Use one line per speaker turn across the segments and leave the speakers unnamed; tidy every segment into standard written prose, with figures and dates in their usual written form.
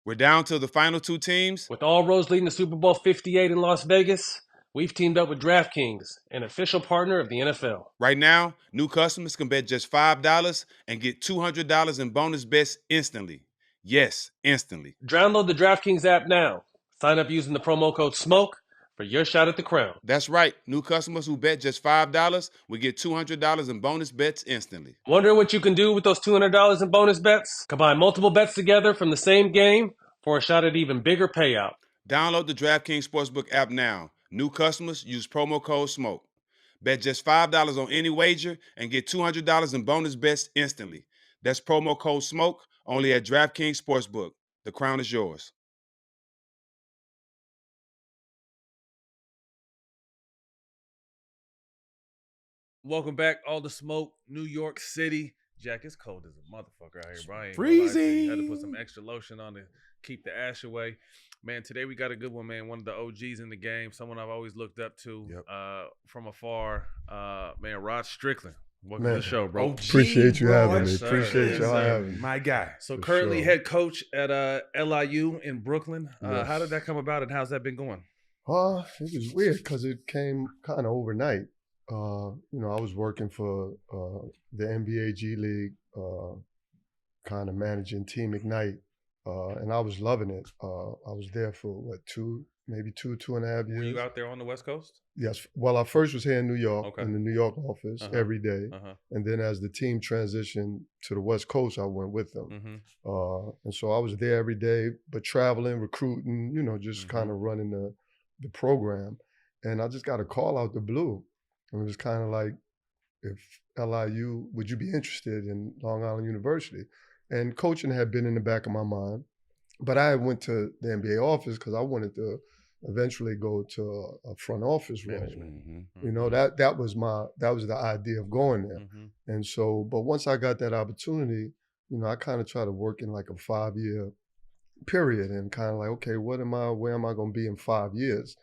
We're down to the final two teams.
With all roads leading to Super Bowl 58 in Las Vegas, we've teamed up with DraftKings, an official partner of the NFL.
Right now, new customers can bet just $5 and get $200 in bonus bets instantly. Yes, instantly.
Download the DraftKings app now. Sign up using the promo code SMOKE for your shot at the crown.
That's right. New customers who bet just $5 will get $200 in bonus bets instantly.
Wondering what you can do with those $200 in bonus bets? Combine multiple bets together from the same game for a shot at even bigger payout.
Download the DraftKings Sportsbook app now. New customers use promo code SMOKE. Bet just $5 on any wager and get $200 in bonus bets instantly. That's promo code SMOKE only at DraftKings Sportsbook. The crown is yours.
Welcome back, All the Smoke, New York City. Jack, it's cold as a motherfucker out here, Brian.
Freezing.
Had to put some extra lotion on to keep the ash away. Man, today we got a good one, man. One of the OGs in the game, someone I've always looked up to from afar. Man, Rod Strickland. Welcome to the show, bro.
Appreciate you having me.
Sir.
Appreciate y'all having me.
My guy.
So
For
currently
sure.
head coach at LIU in Brooklyn.
Yes.
How did that come about and how's that been going?
It was weird because it came kind of overnight. I was working for the NBA G League, kind of managing Team Ignite, and I was loving it. I was there for two and a half years.
Were you out there on the West Coast?
Yes. Well, I first was here in New York,
Okay.
in the New York office every day. And then as the team transitioned to the West Coast, I went with them. And so I was there every day, but traveling, recruiting, just kind of running the program. And I just got a call out the blue. And it was kind of like, if LIU, would you be interested in Long Island University? And coaching had been in the back of my mind. But I went to the NBA office because I wanted to eventually go to a front office role. That was the idea of going there. And so, but once I got that opportunity, I kind of tried to work in like a 5-year period and kind of like, okay, where am I going to be in 5 years?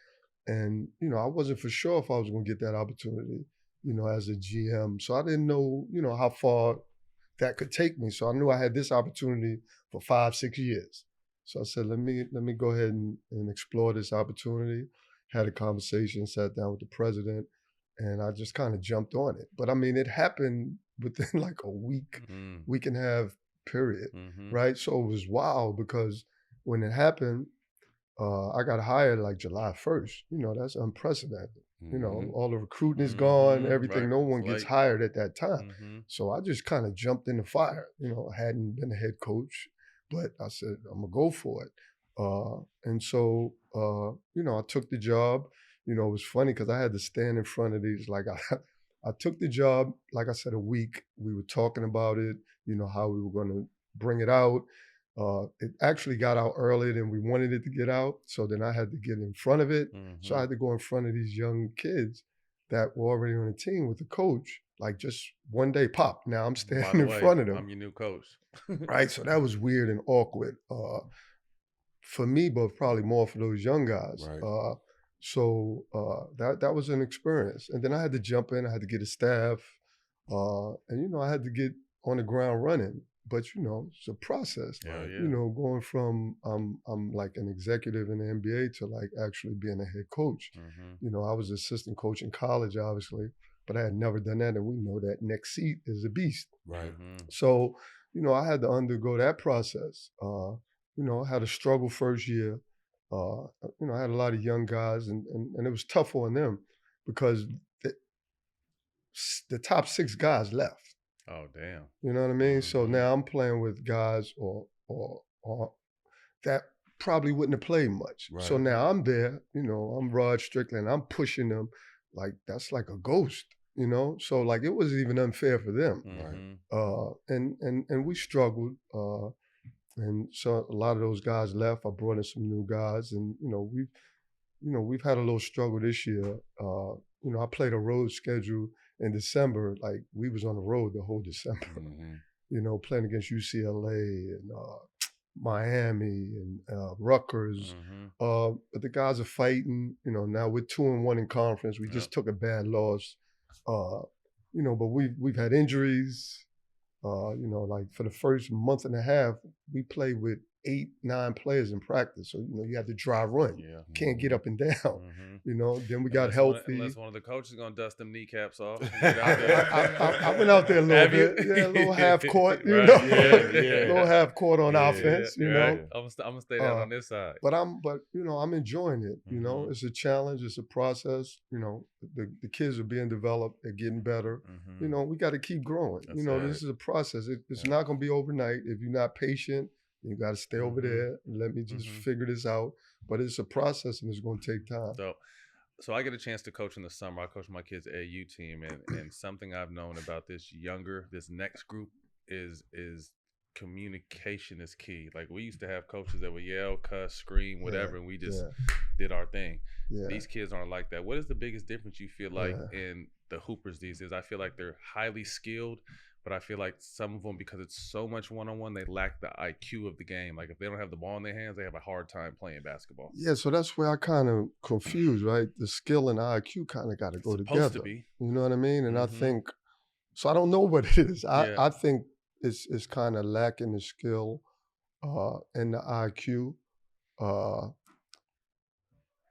And, I wasn't for sure if I was going to get that opportunity, as a GM. So I didn't know, how far that could take me. So I knew I had this opportunity for 5-6 years. So I said, let me go ahead and explore this opportunity. Had a conversation, sat down with the president, and I just kind of jumped on it. But I mean, it happened within like a week and a half period, right? So it was wild because when it happened, I got hired like July 1st. That's unprecedented. All the recruiting is gone, everything. Right. No one gets hired at that time. So I just kind of jumped in the fire. I hadn't been a head coach, but I said, I'm going to go for it. And so, I took the job. It was funny because I had to stand in front of these. Like I took the job, like I said, a week. We were talking about it, how we were going to bring it out. It actually got out earlier than we wanted it to get out. So then I had to get in front of it. So I had to go in front of these young kids that were already on the team with the coach. Like just one day, pop. Now I'm standing in front of them.
I'm your new coach.
Right. So that was weird and awkward for me, but probably more for those young guys. Right. So that was an experience. And then I had to jump in. I had to get a staff. And, I had to get on the ground running. But, it's a process.
Yeah.
Going from I'm like an executive in the NBA to like actually being a head coach. I was assistant coach in college, obviously, but I had never done that. And we know that next seat is a beast.
Right.
So, I had to undergo that process. I had a struggle first year. I had a lot of young guys and it was tough on them because the top 6 guys left.
Oh, damn.
You know what I mean? So now I'm playing with guys or that probably wouldn't have played much. Right. So now I'm there, I'm Rod Strickland. I'm pushing them like that's like a ghost, So like it wasn't even unfair for them. Right. And we struggled. And so a lot of those guys left. I brought in some new guys and, we've had a little struggle this year. I played a road schedule in December, like we was on the road the whole December, playing against UCLA and Miami and Rutgers. But the guys are fighting, now we're 2-1 in conference. We just took a bad loss, but we've had injuries. Like for the first month and a half, we played with 8, 9 players in practice. So, you have to dry run.
Yeah.
Can't get up and down. Then we got
unless
healthy.
Unless one of the coaches is going to dust them kneecaps off.
I went out there a little bit. Yeah, a little half court,
Right.
A little half court on offense,
Right. I'm going to stay down on this side.
But I'm enjoying it. It's a challenge. It's a process. The kids are being developed. They're getting better. We got to keep growing. This is a process. It's not going to be overnight. If you're not patient, you got to stay over there and let me just figure this out. But it's a process and it's going to take time.
So I get a chance to coach in the summer. I coach my kids' AU team, and something I've known about this next group is communication is key. Like, we used to have coaches that would yell, cuss, scream, whatever, and we just did our thing. Yeah. These kids aren't like that. What is the biggest difference you feel like in the hoopers these days? I feel like they're highly skilled, but I feel like some of them, because it's so much one-on-one, they lack the IQ of the game. Like, if they don't have the ball in their hands, they have a hard time playing basketball.
Yeah, so that's where I kind of confused, right? The skill and the IQ kind of got to go together.
To be.
You know what I mean? And I think, so I don't know what it is. I think it's kind of lacking the skill and the IQ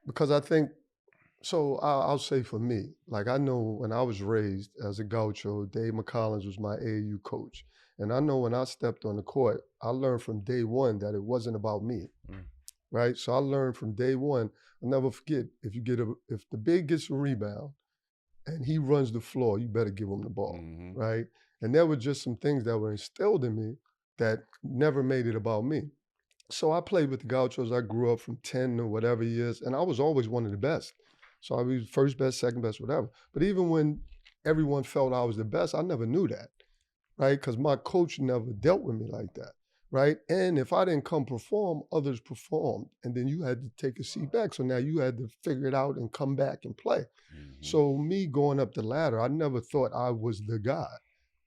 because I think, so I'll say for me, like, I know when I was raised as a Gaucho, Dave McCollins was my AAU coach. And I know when I stepped on the court, I learned from day one that it wasn't about me, right? So I learned from day one. I'll never forget, if the big gets a rebound and he runs the floor, you better give him the ball, right? And there were just some things that were instilled in me that never made it about me. So I played with the Gauchos. I grew up from 10 to whatever years, and I was always one of the best. So I was first best, second best, whatever. But even when everyone felt I was the best, I never knew that, right? Because my coach never dealt with me like that, right? And if I didn't come perform, others performed. And then you had to take a seat back. So now you had to figure it out and come back and play. So me going up the ladder, I never thought I was the guy.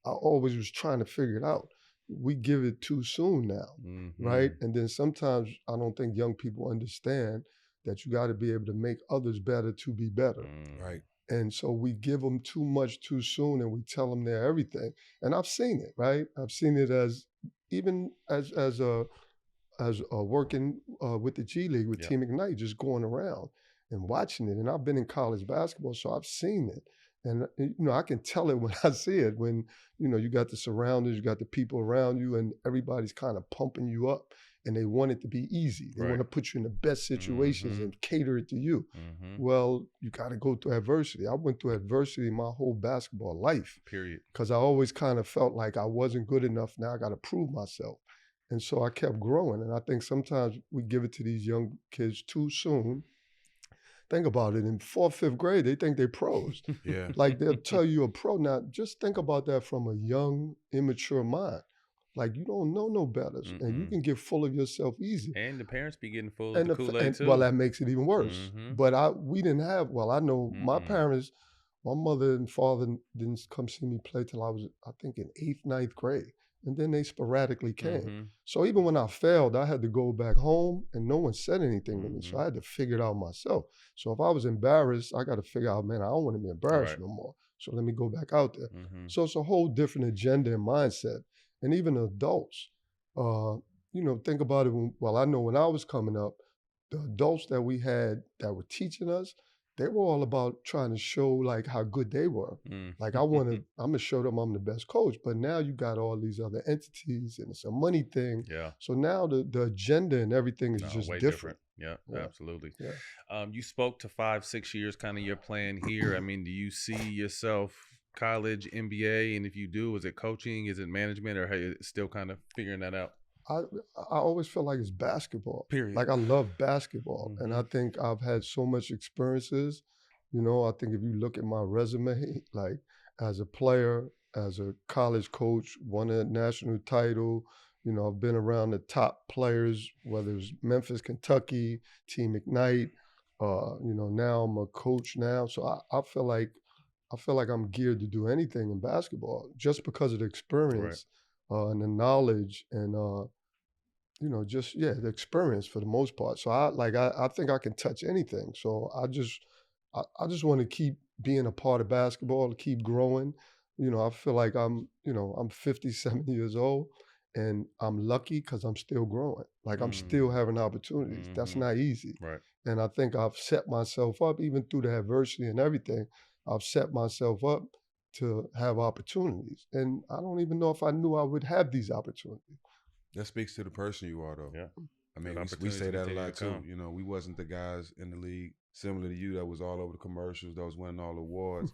I always was trying to figure it out. We give it too soon now, right? And then sometimes I don't think young people understand that you got to be able to make others better to be better.
Right.
And so we give them too much too soon and we tell them they're everything. And I've seen it, right? I've seen it as working with the G League, with Team Ignite, just going around and watching it. And I've been in college basketball, so I've seen it. And, I can tell it when I see it, when, you got the surroundings, you got the people around you, and everybody's kind of pumping you up. And they want it to be easy. They want to put you in the best situations and cater it to you. Well, you got to go through adversity. I went through adversity my whole basketball life.
Period.
Because I always kind of felt like I wasn't good enough. Now I got to prove myself. And so I kept growing. And I think sometimes we give it to these young kids too soon. Think about it. In 4th, 5th grade, they think they're pros.
Yeah.
Like, they'll tell you a pro. Now, just think about that from a young, immature mind. Like, you don't know no better, and you can get full of yourself easy.
And the parents be getting full of the Kool-Aid too.
Well, that makes it even worse. But we didn't have, I know my parents, my mother and father didn't come see me play till I was, I think, in 8th, 9th grade. And then they sporadically came. So even when I failed, I had to go back home and no one said anything to me. So I had to figure it out myself. So if I was embarrassed, I got to figure out, man, I don't want to be embarrassed no more. So let me go back out there. So it's a whole different agenda and mindset. And even adults, think about it. I know when I was coming up, the adults that we had that were teaching us, they were all about trying to show like how good they were. Like, I'm gonna show them I'm the best coach. But now you got all these other entities and it's a money thing.
Yeah.
So now the agenda and everything is just
way
different.
Yeah, absolutely.
Yeah.
You spoke to 5-6 years, kind of your plan here. I mean, do you see yourself college, NBA, and if you do, is it coaching, is it management, or hey, still kind of figuring that out?
I always feel like it's basketball.
Period.
Like, I love basketball, and I think I've had so much experiences. I think if you look at my resume, like, as a player, as a college coach, won a national title. I've been around the top players, whether it's Memphis, Kentucky, Team Ignite. Now I'm a coach now, so I feel like I'm geared to do anything in basketball just because of the experience and the knowledge and the experience for the most part. So I think I can touch anything. So I just want to keep being a part of basketball, to keep growing. I feel like I'm 57 years old, And I'm lucky because I'm still growing. Like I'm still having opportunities. That's not easy.
Right.
And I think I've set myself up, even through the adversity and everything, I've set myself up to have opportunities. And I don't even know if I knew I would have these opportunities.
That speaks to the person you are, though.
Yeah.
I mean, we say that a lot too. You know, we wasn't the guys in the league similar to you that was all over the commercials, that was winning all the awards.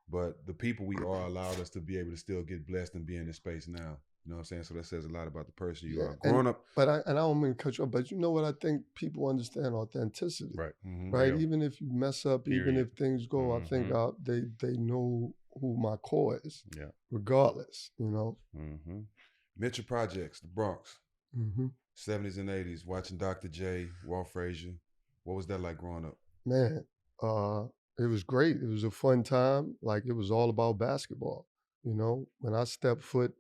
But the people we are allowed us to be able to still get blessed and be in this space now. You know what I'm saying? So that says a lot about the person you are. Growing up.
But I don't mean to cut you off, but you know what? I think people understand authenticity.
Right.
Right? Even if you mess up, even if things go, I think they know who my core is.
Yeah.
Regardless, you know?
Mitchell Projects, the Bronx. 70s and 80s, watching Dr. J, Walt Frazier. What was that like growing up?
Man, it was great. It was a fun time. Like, it was all about basketball. You know, when I stepped foot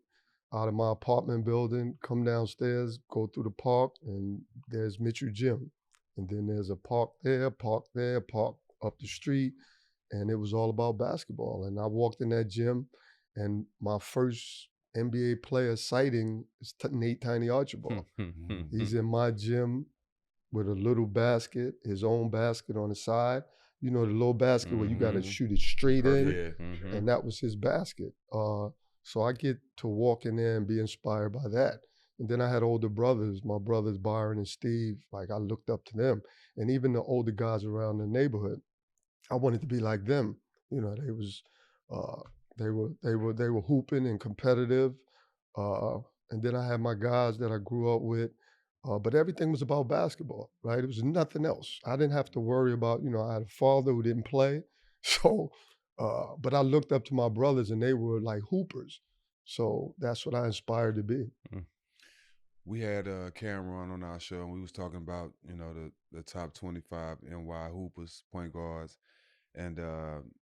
out of my apartment building, come downstairs, go through the park, and there's Mitchell Gym. And then there's a park there, park up the street. And it was all about basketball. And I walked in that gym, and my first NBA player sighting is Nate Tiny Archibald. He's in my gym with a little basket, his own basket on the side. You know, the little basket where you got to shoot it straight in. And that was his basket. So I get to walk in there and be inspired by that. And then I had older brothers, my brothers Byron and Steve. Like, I looked up to them. And even the older guys around the neighborhood, I wanted to be like them. You know, they were hooping and competitive. And then I had my guys that I grew up with. But everything was about basketball, right? It was nothing else. I didn't have to worry about, you know, I had a father who didn't play. So, but I looked up to my brothers and they were like hoopers. So that's what I aspired to be.
We had Cameron on our show, and we was talking about, you know, the top 25 NY hoopers, point guards. And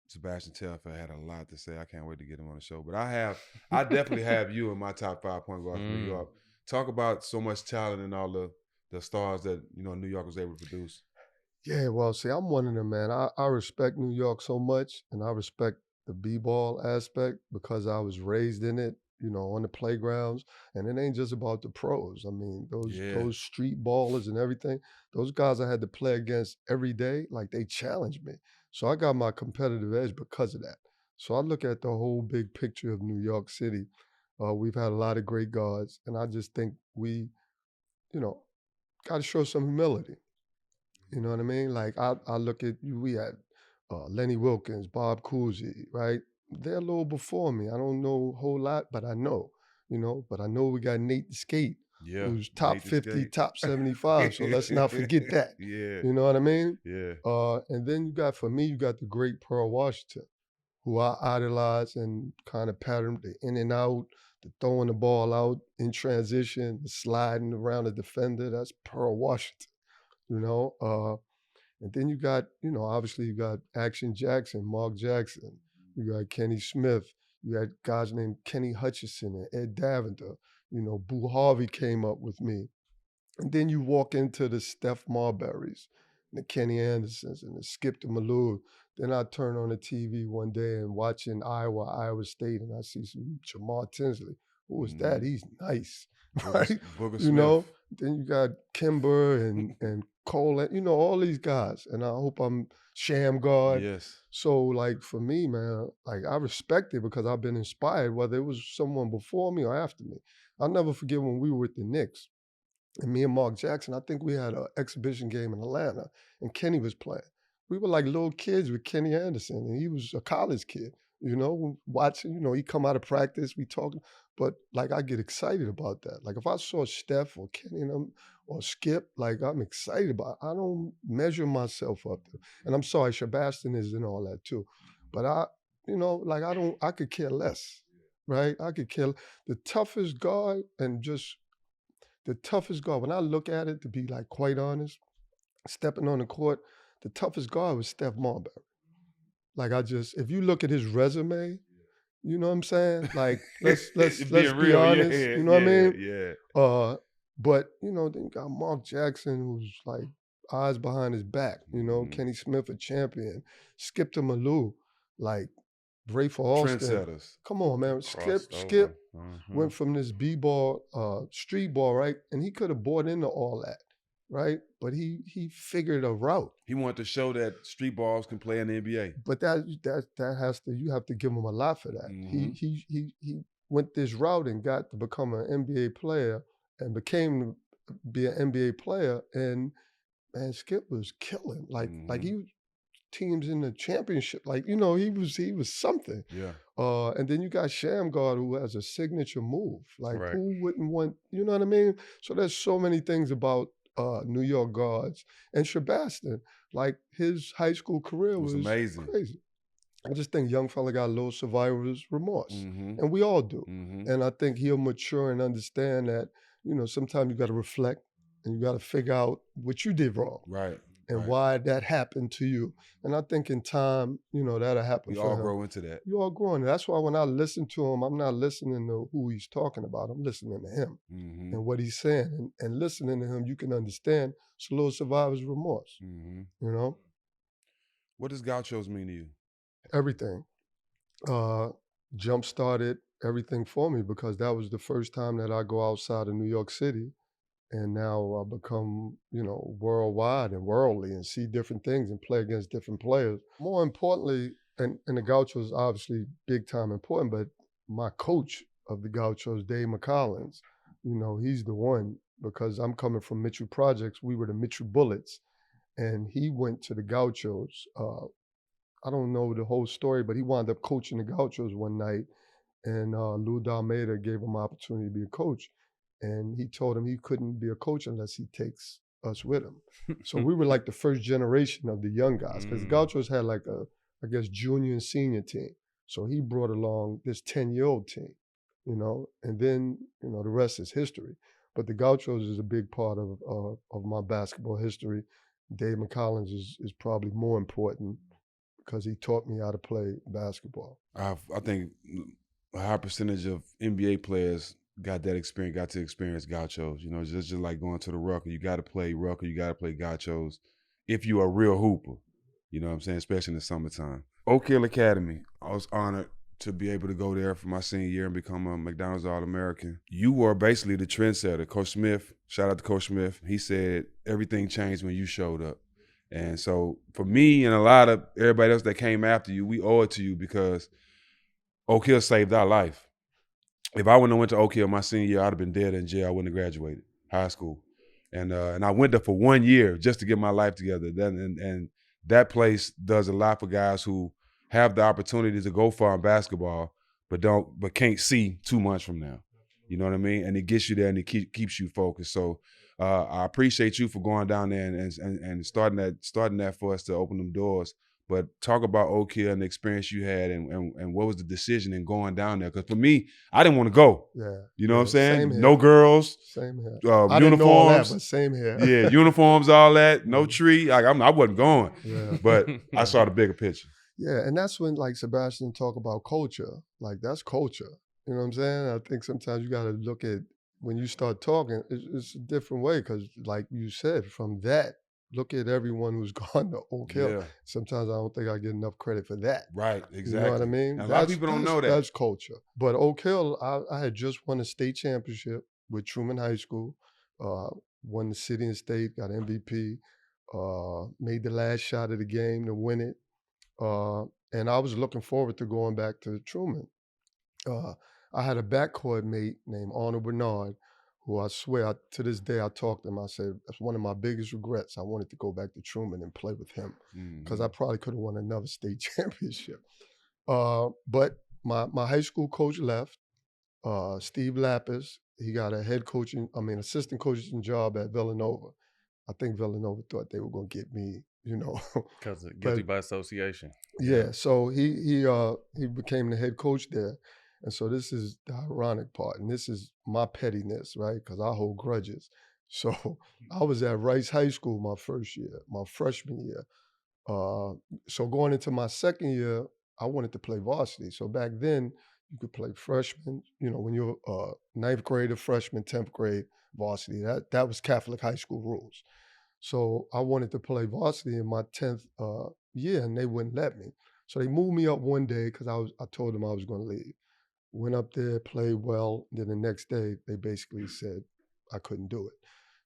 Sebastian Telfair had a lot to say. I can't wait to get him on the show. But I definitely have you in my top 5 point guards from New York. Talk about so much talent and all the stars that, you know, New York was able to produce.
Yeah, well, see, I'm one of them, man. I respect New York so much, and I respect the b-ball aspect because I was raised in it, you know, on the playgrounds. And it ain't just about the pros. I mean, those street ballers and everything, those guys I had to play against every day, like, they challenged me. So I got my competitive edge because of that. So I look at the whole big picture of New York City. We've had a lot of great guards, and I just think we, you know, got to show some humility. You know what I mean? Like, I look at you, we had Lenny Wilkins, Bob Cousy, right? They're a little before me. I don't know a whole lot, but I know, you know. But I know we got Nate the Skate, who's top 50, top 75. So let's not forget that. You know what I mean? And then you got the great Pearl Washington, who I idolize and kind of pattern the in and out, the throwing the ball out in transition, the sliding around the defender. That's Pearl Washington. You know, and then you got, you know, obviously you got Action Jackson, Mark Jackson. You got Kenny Smith. You had guys named Kenny Hutchison and Ed Davender. You know, Boo Harvey came up with me. And then you walk into the Steph Marburys, and the Kenny Andersons, and the Skip Malou. Then I turn on the TV one day and watching Iowa State, and I see some Jamar Tinsley. Who is that? He's nice, right? You know. Then you got Kimber and Cole, you know, all these guys. And I hope I'm Shamgar.
Yes.
So, like, for me, man, like, I respect it because I've been inspired, whether it was someone before me or after me. I'll never forget when we were with the Knicks, and me and Mark Jackson, I think we had an exhibition game in Atlanta, and Kenny was playing. We were like little kids with Kenny Anderson, and he was a college kid, you know, watching, you know, he come out of practice, we talking. But, like, I get excited about that. Like, if I saw Steph or Kenny and them or Skip, like, I'm excited about it. I don't measure myself up to. And I'm sorry, Sebastian is in all that too. But I, you know, like, I could care less, right? I could care. The toughest guard when I look at it, to be, like, quite honest, stepping on the court, the toughest guard was Steph Marbury. Like, if you look at his resume, you know what I'm saying? Like, let's be honest. You know what I mean? But, you know, then you got Mark Jackson, who's like eyes behind his back. You know, Kenny Smith, a champion. Skip to Malou, like, Brayford Austin.
Trendsetters.
Come on, man. Skip went from this b-ball, street ball, right? And he could have bought into all that, right? But he figured a route.
He wanted to show that street balls can play in the NBA.
But that has to, you have to give him a lot for that. He went this route and got to become an NBA player and be an NBA player. And man, Skip was killing. Like he teams in the championship. Like, he was something.
Yeah.
And then you got Shamgar, who has a signature move. Like, who wouldn't want, you know what I mean? So there's so many things about New York guards. And Sebastian, like, his high school career was
amazing.
Crazy. I just think young fella got a little survivor's remorse. And we all do. And I think he'll mature and understand that, sometimes you got to reflect and you got to figure out what you did wrong.
Right.
And why that happened to you. And I think in time, that'll happen for him.
We all grow into that.
You all grow into that. That's why when I listen to him, I'm not listening to who he's talking about. I'm listening to him and what he's saying. And listening to him, you can understand it's a little survivor's remorse.
What does Gauchos mean to you?
Everything. Jump-started everything for me because that was the first time that I go outside of New York City. And now I become, worldwide and worldly and see different things and play against different players. More importantly, and the Gauchos obviously big time important, but my coach of the Gauchos, Dave McCollins, he's the one because I'm coming from Mitchell Projects. We were the Mitchell Bullets. And he went to the Gauchos. I don't know the whole story, but he wound up coaching the Gauchos one night. And Lou D'Almeida gave him an opportunity to be a coach. And he told him he couldn't be a coach unless he takes us with him. So we were like the first generation of the young guys because the Gauchos had like junior and senior team. So he brought along this 10-year-old team, and then, the rest is history. But the Gauchos is a big part of my basketball history. Dave McCollins is probably more important because he taught me how to play basketball.
I think a high percentage of NBA players got to experience Gauchos. Just like going to the Rucker. You got to play Rucker. You got to play Gauchos if you're a real hooper. You know what I'm saying? Especially in the summertime. Oak Hill Academy. I was honored to be able to go there for my senior year and become a McDonald's All-American. You were basically the trendsetter. Coach Smith, shout out to Coach Smith. He said everything changed when you showed up. And so for me and a lot of everybody else that came after you, we owe it to you because Oak Hill saved our life. If I wouldn't have went to Oak Hill my senior year, I'd have been dead in jail. I wouldn't have graduated high school. And I went there for 1 year just to get my life together. And that place does a lot for guys who have the opportunity to go far in basketball, but can't see too much from now. You know what I mean? And it gets you there and it keeps you focused. So I appreciate you for going down there and starting that for us to open them doors. But talk about Oak Hill and the experience you had and what was the decision in going down there? Because for me, I didn't want to go.
Yeah.
You know what I'm saying?
No
girls.
Same here.
Uniforms.
I didn't know all that, but same here.
Yeah, uniforms, all that. No tree. Like I wasn't going.
Yeah.
But I saw the bigger picture.
Yeah, and that's when like Sebastian talk about culture. Like that's culture. You know what I'm saying? I think sometimes you got to look at when you start talking, it's a different way because like you said, from that, look at everyone who's gone to Oak Hill. Yeah. Sometimes I don't think I get enough credit for that.
Right, exactly.
You know what I mean?
A lot of people don't know that.
That's culture. But Oak Hill, I had just won a state championship with Truman High School, won the city and state, got MVP, made the last shot of the game to win it. And I was looking forward to going back to Truman. I had a backcourt mate named Arnold Bernard, who I swear, to this day, I talked to him. I said, that's one of my biggest regrets. I wanted to go back to Truman and play with him because I probably could have won another state championship. But my high school coach left, Steve Lapis. He got a assistant coaching job at Villanova. I think Villanova thought they were going to get me,
Because guilty by association.
Yeah, so he became the head coach there. And so this is the ironic part, and this is my pettiness, right? Because I hold grudges. So I was at Rice High School my freshman year. So going into my second year, I wanted to play varsity. So back then, you could play freshman, when you're ninth grade, freshman, 10th grade, varsity. That was Catholic high school rules. So I wanted to play varsity in my 10th year, and they wouldn't let me. So they moved me up one day because I told them I was going to leave. Went up there, played well. Then the next day, they basically said I couldn't do it.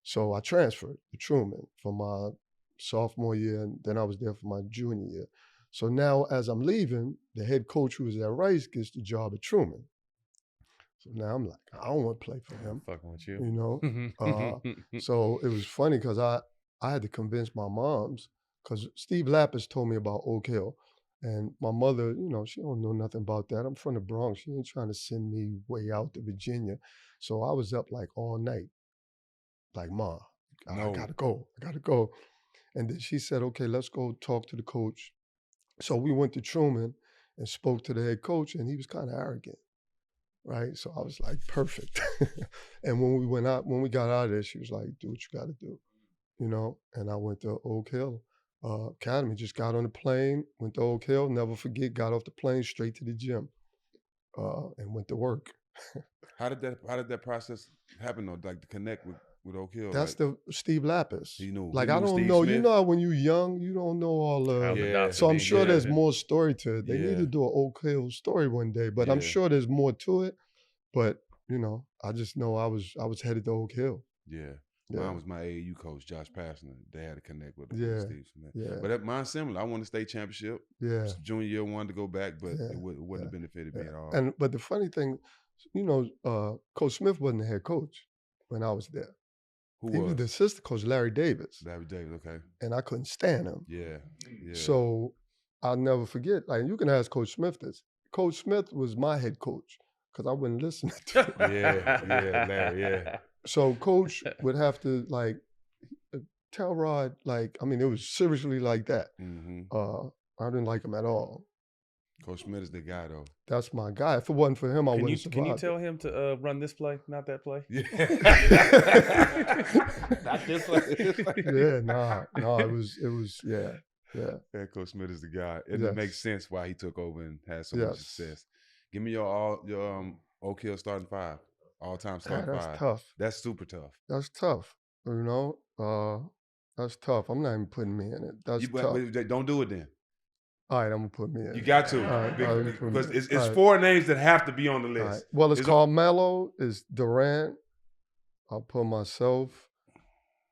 So I transferred to Truman for my sophomore year, and then I was there for my junior year. So now as I'm leaving, the head coach who was at Rice gets the job at Truman. So now I'm like, I don't want to play for him.
Fucking with you.
You know? So it was funny because I had to convince my moms, because Steve Lapis told me about Oak Hill. And my mother, you know, she don't know nothing about that. I'm from the Bronx. She ain't trying to send me way out to Virginia. So I was up like all night. Like, Ma, I gotta go. I gotta go. And then she said, okay, let's go talk to the coach. So we went to Truman and spoke to the head coach, and he was kind of arrogant. Right? So I was like, perfect. And when we got out of there, she was like, do what you gotta do. You know? And I went to Oak Hill Academy, just got on the plane, went to Oak Hill, never forget, got off the plane, straight to the gym, and went to work.
How did that process happen though? Like to connect with Oak Hill?
That's the Steve Lapis.
He knew.
Like
he knew
I don't
Steve
know.
Smith.
You know, when you're young, you don't know all the. So I'm sure there's more story to it. They need to do an Oak Hill story one day, but I'm sure there's more to it. But you know, I just know I was headed to Oak Hill.
Yeah. Mine was my AAU coach, Josh Passner. They had to connect with Steve Smith.
Yeah.
But mine's similar. I won the state championship.
Yeah.
Junior year, wanted to go back, but it wouldn't have benefited me at all.
But the funny thing, you know, Coach Smith wasn't the head coach when I was there. He was the assistant coach, Larry Davis.
Larry Davis, okay.
And I couldn't stand him.
Yeah.
So I'll never forget. Like you can ask Coach Smith this. Coach Smith was my head coach because I wouldn't listen to him.
Larry,
So Coach would have to like tell Rod, like, I mean, it was seriously like that. I didn't like him at all.
Coach Smith is the guy, though.
That's my guy. If it wasn't for him, I wouldn't survive.
Can you tell him to run this play, not that play?
Yeah.
Not this play.
Yeah, no, it was, yeah.
Yeah, Coach Smith is the guy. It makes sense why he took over and had so much success. Give me your Oak Hill starting five, all-time starting five.
That's tough.
That's super tough.
That's tough. You know, that's tough. I'm not even putting me in it. That's tough.
But don't do it then.
All right, I'm gonna put me in.
You got to, because it's four names that have to be on the list.
Right. Well, it's Carmelo, it's Durant. I'll put myself,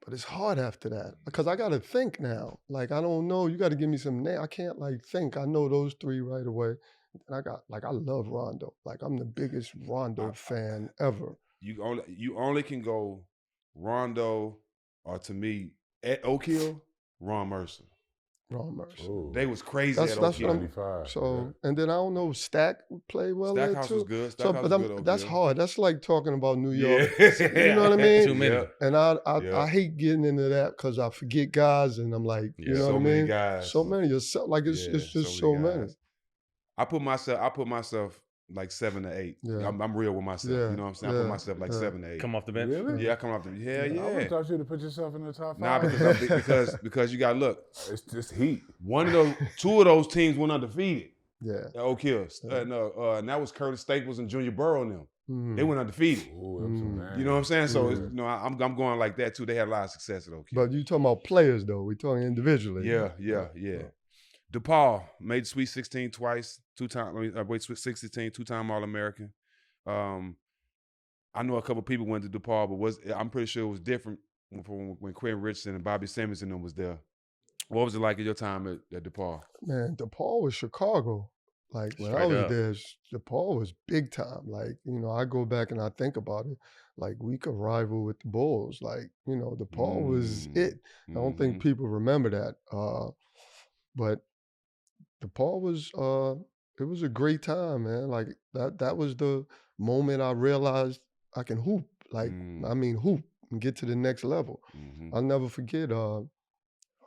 but it's hard after that because I got to think now. Like I don't know. You got to give me some name. I can't like think. I know those three right away. And I love Rondo. Like I'm the biggest Rondo fan ever.
You only can go Rondo, or to me at Oak Hill, Ron Mercer.
Ooh.
They was crazy at Oak Hill.
So and then I don't know, Stack played well there
Stackhouse
too.
was good.
But that's hard. That's like talking about New York. You know what I mean?
Too many.
And I hate getting into that because I forget guys and I'm like, you know what I mean?
Guys.
So many. It's just so many.
I put myself like 7 to 8.
Yeah.
I'm real with myself.
Yeah.
You know what I'm saying? I put myself like 7 to 8.
Come off the bench?
Really?
Yeah, I come off the bench. Yeah.
I thought you to put yourself in the top 5.
Nah, because you got to look.
It's just heat.
Two of those teams went undefeated.
Yeah.
At Oak Hill. And that was Curtis Staples and Junior Burrow and them.
Mm.
They went undefeated.
Ooh,
you know what I'm saying? So I'm going like that too. They had a lot of success at Oak Hill.
But you talking about players though? We talking individually.
Yeah. DePaul made the Sweet 16 twice, 2-time All-American. I know a couple people went to DePaul, but I'm pretty sure it was different when Quentin Richardson and Bobby Simmons and them was there. What was it like at your time at DePaul?
Man, DePaul was Chicago. Like when I was there, DePaul was big time. Like, you know, I go back and I think about it. Like we could rival with the Bulls. Like, you know, DePaul was it. I don't think people remember that. But DePaul was it was a great time, man. Like that was the moment I realized I can hoop. Like I mean hoop and get to the next level. I'll never forget, I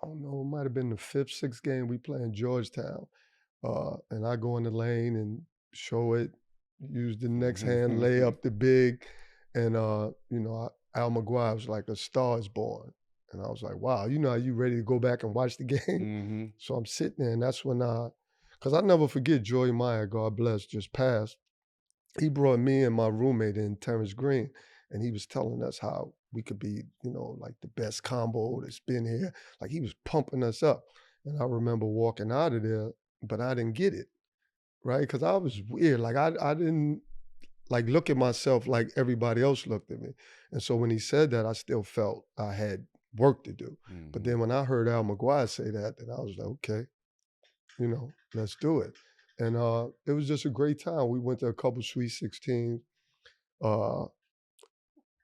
don't know, it might have been the 5th, 6th game we playing Georgetown. And I go in the lane and show it, use the next hand, lay up the big. And, you know, Al McGuire was like, a star is born. And I was like, wow, you know, are you ready to go back and watch the game? So I'm sitting there and that's when because I never forget Joey Meyer, God bless, just passed. He brought me and my roommate in, Terrence Green, and he was telling us how we could be, you know, like the best combo that's been here. Like he was pumping us up. And I remember walking out of there but I didn't get it, right? Because I was weird. Like I didn't like look at myself like everybody else looked at me. And so when he said that, I still felt I had work to do.
Mm-hmm.
But then when I heard Al McGuire say that, then I was like, okay, you know, let's do it. And it was just a great time. We went to a couple Sweet 16s, well,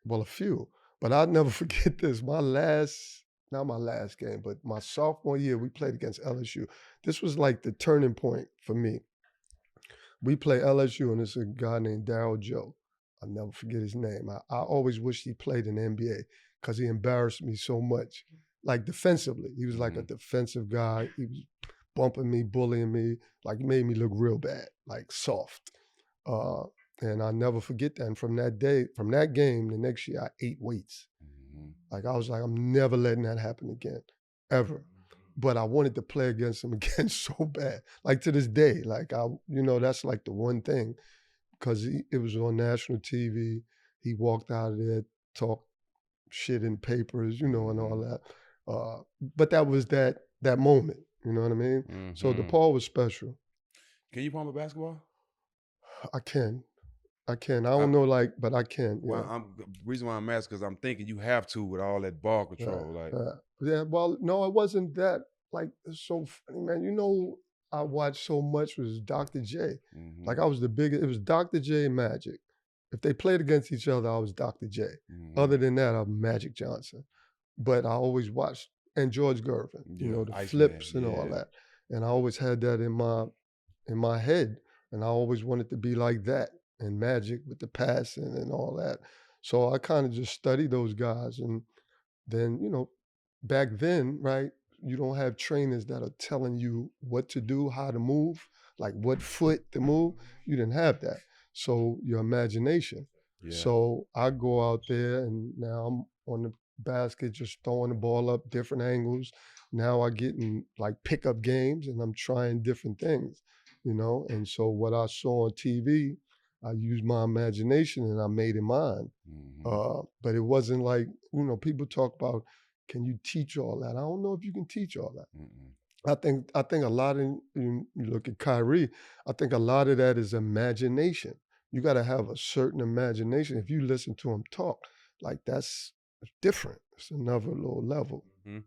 a few. But I'll never forget this. Not my last game, but my sophomore year, we played against LSU. This was like the turning point for me. We play LSU, and it's a guy named Darryl Joe. I'll never forget his name. I always wished he played in the NBA because he embarrassed me so much. Like defensively, he was like a defensive guy. He was bumping me, bullying me, like he made me look real bad, like soft. And I'll never forget that. And from that game, the next year, I ate weights. Like I was like, I'm never letting that happen again, ever. But I wanted to play against him again so bad. Like to this day, like that's like the one thing, because it was on national TV. He walked out of there, talked shit in papers, and all that. But that was that moment, you know what I mean? Mm-hmm. So DePaul was special.
Can you pump a basketball?
I can. I don't know, but I can. Yeah.
Well, reason why I'm asking because I'm thinking you have to with all that ball control.
Yeah. Well, no, it wasn't that. Like, it's so funny, man. I watched so much was Dr. J. Mm-hmm. Like I was the biggest. It was Dr. J and Magic. If they played against each other, I was Dr. J. Mm-hmm. Other than that, I'm Magic Johnson. But I always watched, and George Gervin. The Ice flips Man, and all that. And I always had that in my head, and I always wanted to be like that. And Magic with the passing and all that. So I kind of just studied those guys. And then, back then, right, you don't have trainers that are telling you what to do, how to move, like what foot to move. You didn't have that. So your imagination. Yeah. So I go out there and now I'm on the basket, just throwing the ball up, different angles. Now I get in like pickup games and I'm trying different things, And so what I saw on TV, I used my imagination and I made it mine. Mm-hmm. But it wasn't like, people talk about, can you teach all that? I don't know if you can teach all that. Mm-mm. I think a lot of, you look at Kyrie, I think a lot of that is imagination. You got to have a certain imagination. If you listen to him talk, like that's different. It's another little level.
Mm-hmm.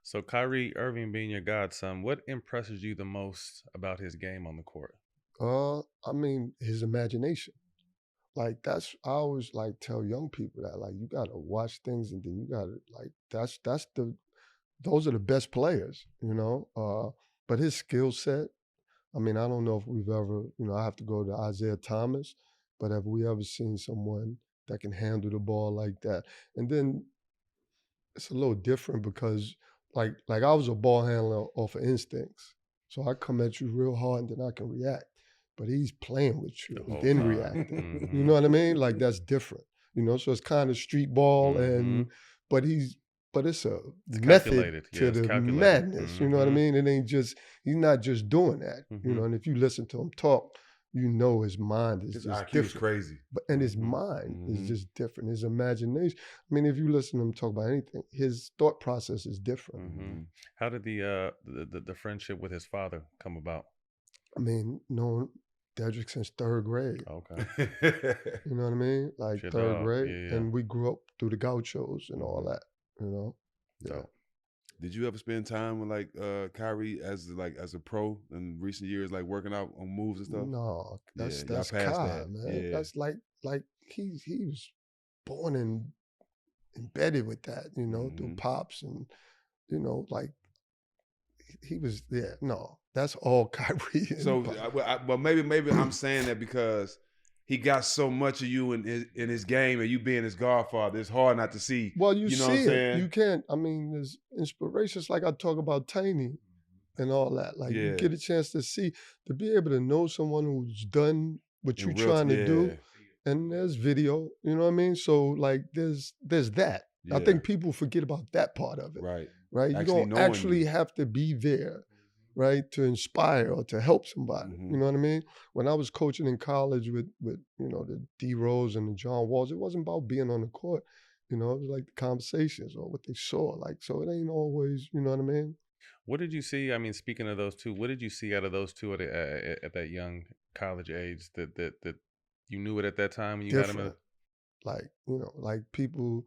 So Kyrie Irving being your godson, what impresses you the most about his game on the court?
His imagination. Like I always like tell young people that like you gotta watch things and then you gotta like those are the best players, But his skill set, I don't know if we've ever, I have to go to Isaiah Thomas, but have we ever seen someone that can handle the ball like that? And then it's a little different because like I was a ball handler off of instincts. So I come at you real hard and then I can react. But he's playing with you and then reacting. Mm-hmm. You know what I mean? Like that's different. So it's kind of street ball but it's a method to the madness. Mm-hmm. You know what I mean? It ain't just, he's not just doing that. Mm-hmm. And if you listen to him talk, his mind is just different.
Is crazy.
And his mind is just different. His imagination. If you listen to him talk about anything, his thought process is different.
Mm-hmm. How did the friendship with his father come about?
Knowing Dedrick since third grade.
Okay.
You know what I mean? Like third grade. Yeah. And we grew up through the Gauchos and all that,
Yeah. Did you ever spend time with like Kyrie as a pro in recent years, like working out on moves and stuff?
No, that's Kai, man. Yeah. That's like he was born and embedded with that, through pops and like he was there. No, that's all Kyrie.
So, well, maybe I'm saying that because he got so much of you in his game, and you being his godfather, it's hard not to see.
Well, you see it. Saying? You can't. There's inspirations like I talk about Tiny and all that. Like you get a chance to see, to be able to know someone who's done what you're trying to do, and there's video. You know what I mean? So like there's that. Yeah. I think people forget about that part of it.
Right.
Right. You don't actually have to be there, right, to inspire or to help somebody. Mm-hmm. You know what I mean? When I was coaching in college with the D Rose and the John Walls, it wasn't about being on the court. It was like the conversations or what they saw. Like, so it ain't always, you know what I mean?
What did you see? I mean, speaking of those two, what did you see out of those two at that young college age that you knew it at that time when you got them?
Like, like people,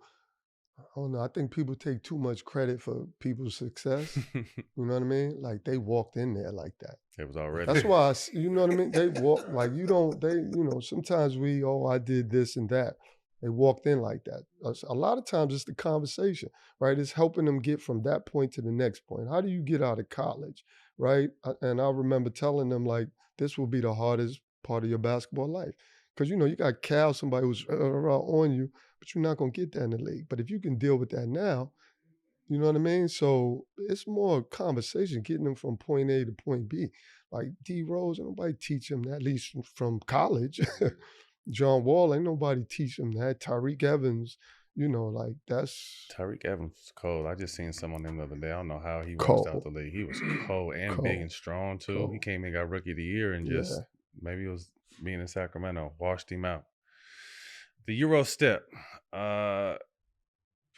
I don't know. I think people take too much credit for people's success. You know what I mean? Like they walked in there like that.
It was already.
That's why, you know what I mean? They walk like sometimes I did this and that. They walked in like that. A lot of times it's the conversation, right? It's helping them get from that point to the next point. How do you get out of college, right? And I remember telling them like, this will be the hardest part of your basketball life. Because, you got Cal, somebody who's on you, but you're not going to get that in the league. But if you can deal with that now, you know what I mean? So it's more conversation, getting them from point A to point B. Like D Rose, ain't nobody teach him that, at least from college. John Wall, ain't nobody teach him that. Tyreke Evans, like that's...
Tyreke Evans was cold. I just seen some on him the other day. I don't know how he walked out the league. He was cold and big and strong too. Cold. He came and got Rookie of the Year and just maybe it was being in Sacramento, washed him out. The Euro step. You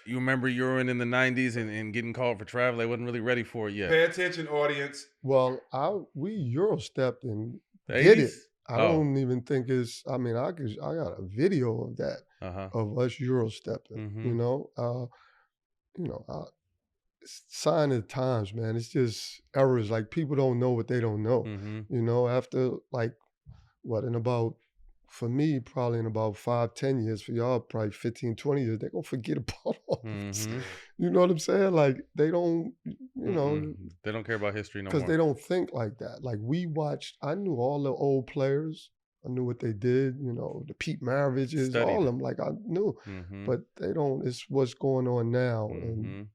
remember Euroing in the 90s and getting called for travel? They wasn't really ready for it yet.
Pay attention, audience.
Well, we Euro stepped and did it. I don't even think it's. I mean, I got a video of that of us Euro stepping. It's sign of the times, man. It's just errors. Like people don't know what they don't know. After like for me, probably in about 5-10 years, for y'all, probably 15-20 years, they're going to forget about all this. You know what I'm saying? Like, they don't,
They don't care about history no more.
Because they don't think like that. Like, I knew all the old players. I knew what they did, the Pete Maraviches, all of them. Like, I knew. But they don't, it's what's going on now.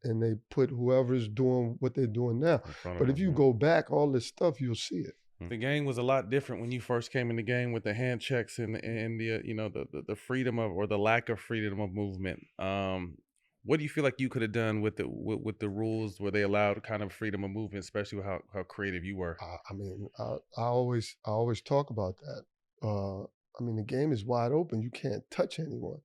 And they put whoever's doing what they're doing now. But if you go back, all this stuff, you'll see it.
The game was a lot different when you first came in the game with the hand checks and the the freedom of, or the lack of freedom of movement. What do you feel like you could have done with the rules where they allowed kind of freedom of movement, especially with how creative you were?
I always talk about that. The game is wide open. You can't touch anyone.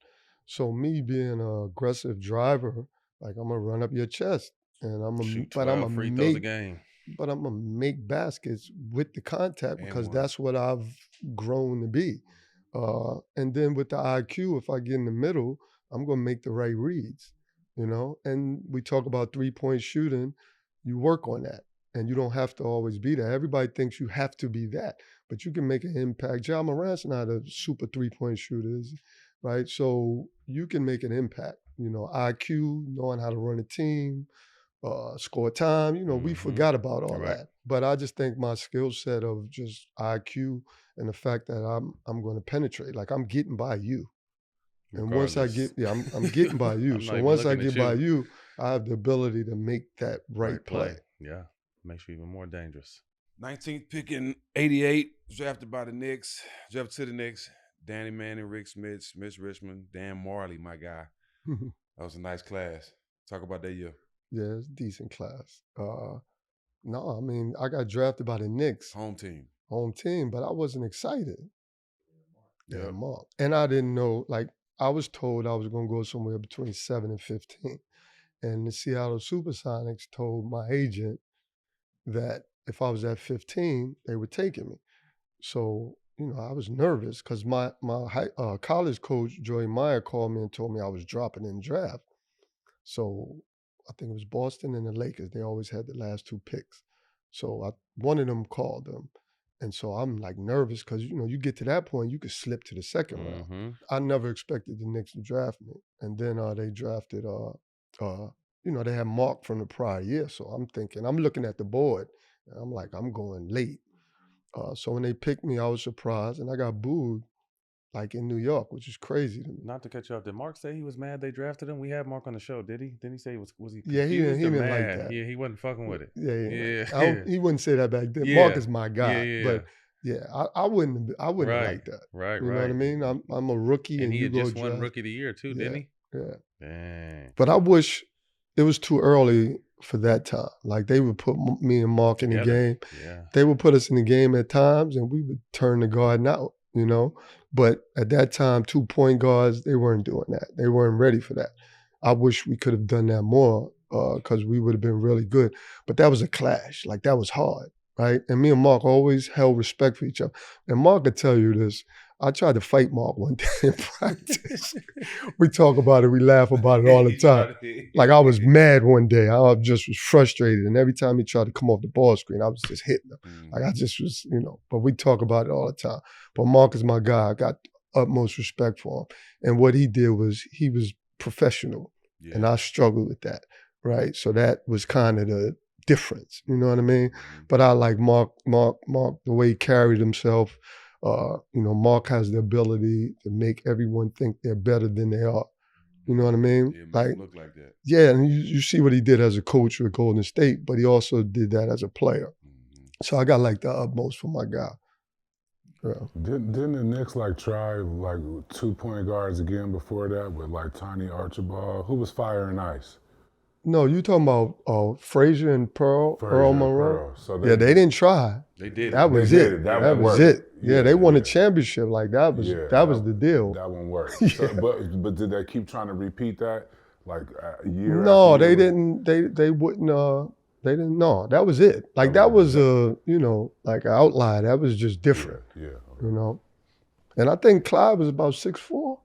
So me being an aggressive driver, like I'm gonna run up your chest and I'm gonna
free throws a game.
But I'm going to make baskets with the contact because that's what I've grown to be. And then with the IQ, if I get in the middle, I'm going to make the right reads, And we talk about three-point shooting. You work on that, and you don't have to always be that. Everybody thinks you have to be that, but you can make an impact. Ja Morant's not a super three-point shooter, is he? Right? So you can make an impact. IQ, knowing how to run a team, score time, we forgot about all that. But I just think my skill set of just IQ and the fact that I'm going to penetrate, like I'm getting by you. And once I get, I'm getting by you. So once I get by you, I have the ability to make that right play.
Yeah, makes you even more dangerous.
19th pick in 88, drafted by the Knicks, drafted to the Knicks. Danny Manning, Rick Smith, Smith Richmond, Dan Marley, my guy. That was a nice class. Talk about that year.
Yeah, it's a decent class. I got drafted by the Knicks.
Home team,
but I wasn't excited. Yeah, Mark. And I didn't know, like, I was told I was going to go somewhere between 7 and 15. And the Seattle Supersonics told my agent that if I was at 15, they were taking me. So, I was nervous because my college coach, Joey Meyer, called me and told me I was dropping in draft. So I think it was Boston and the Lakers. They always had the last two picks. So one of them called them. And so I'm like nervous because, you get to that point, you could slip to the second round. I never expected the Knicks to draft me. And then they drafted, they had Mark from the prior year. So I'm looking at the board and I'm like, I'm going late. So when they picked me, I was surprised and I got booed. Like in New York, which is crazy to me.
Not to cut you off, did Mark say he was mad they drafted him? We had Mark on the show, did he? Didn't he say was he?
Yeah, he didn't like that.
Yeah, he wasn't fucking with it.
Yeah. He wouldn't say that back then. Yeah. Mark is my guy, but I wouldn't like that.
Right.
You know what I mean? I'm a rookie, and
he
you
had
go
just won
draft.
Rookie of the Year too, didn't he?
Yeah.
Dang.
But I wish it was too early for that time. Like they would put me and Mark in the game.
Yeah.
They would put us in the game at times, and we would turn the Garden out. But at that time, 2 point guards, they weren't doing that. They weren't ready for that. I wish we could have done that more because we would have been really good. But that was a clash. Like, that was hard, right? And me and Mark always held respect for each other. And Mark could tell you this. I tried to fight Mark one day in practice. We talk about it. We laugh about it all the time. Like, I was mad one day. I just was frustrated. And every time he tried to come off the ball screen, I was just hitting him. Like, I just was, but we talk about it all the time. But Mark is my guy. I got utmost respect for him. And what he did was he was professional. Yeah. And I struggled with that, right? So that was kind of the difference. You know what I mean? But I like Mark, the way he carried himself. Mark has the ability to make everyone think they're better than they are. You know what I mean?
Yeah,
like,
look like that.
Yeah, and you see what he did as a coach with Golden State, but he also did that as a player. So I got like the utmost for my guy. Yeah.
Didn't the Knicks try 2 point guards again before that with Tiny Archibald? Who was Fire and Ice?
No, you talking about Frazier and Earl Monroe?
So
they didn't try.
They did.
That was it. That was it. Yeah, they won a championship. That was the deal.
That one worked. So, but did they keep trying to repeat that a year?
No, they didn't. They wouldn't. They didn't. No, that was it. That was an outlier. That was just different.
Yeah.
And I think Clyde was about 6'4".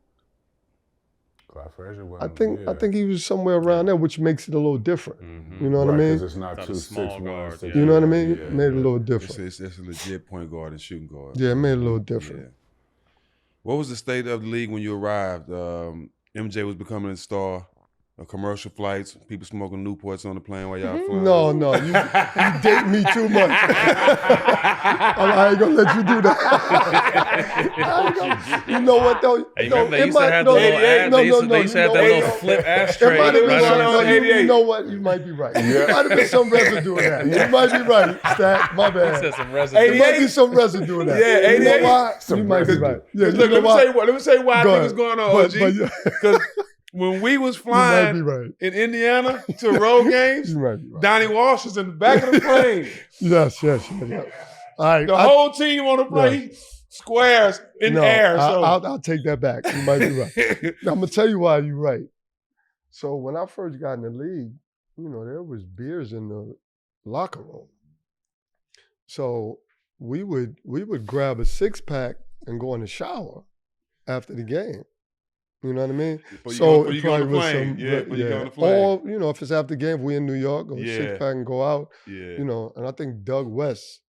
Frazier was.
I think he was somewhere around there, which makes it a little different. You know what I mean?
Because it's not 2 small guards.
You know what I mean? It made it a little different.
It's a legit point guard and shooting guard.
Yeah, it made it a little different.
Yeah. What was the state of the league when you arrived? MJ was becoming a star. Commercial flights, people smoking Newports on the plane while y'all flying.
No, you date me too much. I ain't gonna let you do that. You know what though?
Hey, they used to have the little flip ashtray.
You know what? You might be right. There might have been some residue in that. You might be right, Stack. My bad.
There
might be some residue in that.
Yeah, 88.
You know why? You might be right. Yeah,
look, let me say why I think it's going on, OG. Because when we was flying in Indiana to road games, Donnie Walsh was in the back of the plane.
Yes. All right,
the whole team on the plane, squares in the air. So
I'll take that back. You might be right. Now, I'm gonna tell you why you're right. So when I first got in the league, there was beers in the locker room. So we would grab a 6-pack and go in the shower after the game. You know what I mean?
So you go on the plane. You go on the plane.
Or, if it's after the game, if we're in New York, go 6-pack and go out.
Yeah.
And I think Doug West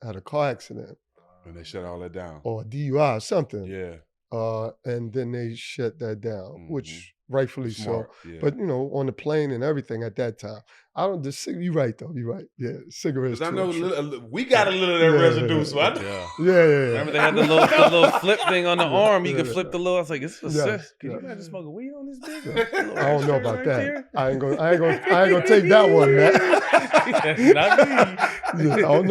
had a car accident.
And they shut all that down.
Or DUI or something.
Yeah.
And then they shut that down, which rightfully
Smart.
so.
Yeah.
But, on the plane and everything at that time. You're right, though. You're right. Yeah, cigarettes.
Because I know we got a little of that residue, so I know.
Yeah.
Remember they had the little flip thing on the arm. You could flip the little. I was like, this is sick. Can you imagine smoking weed on this bitch?
I don't know about that. I ain't gonna take that one, man.
Not me.
I don't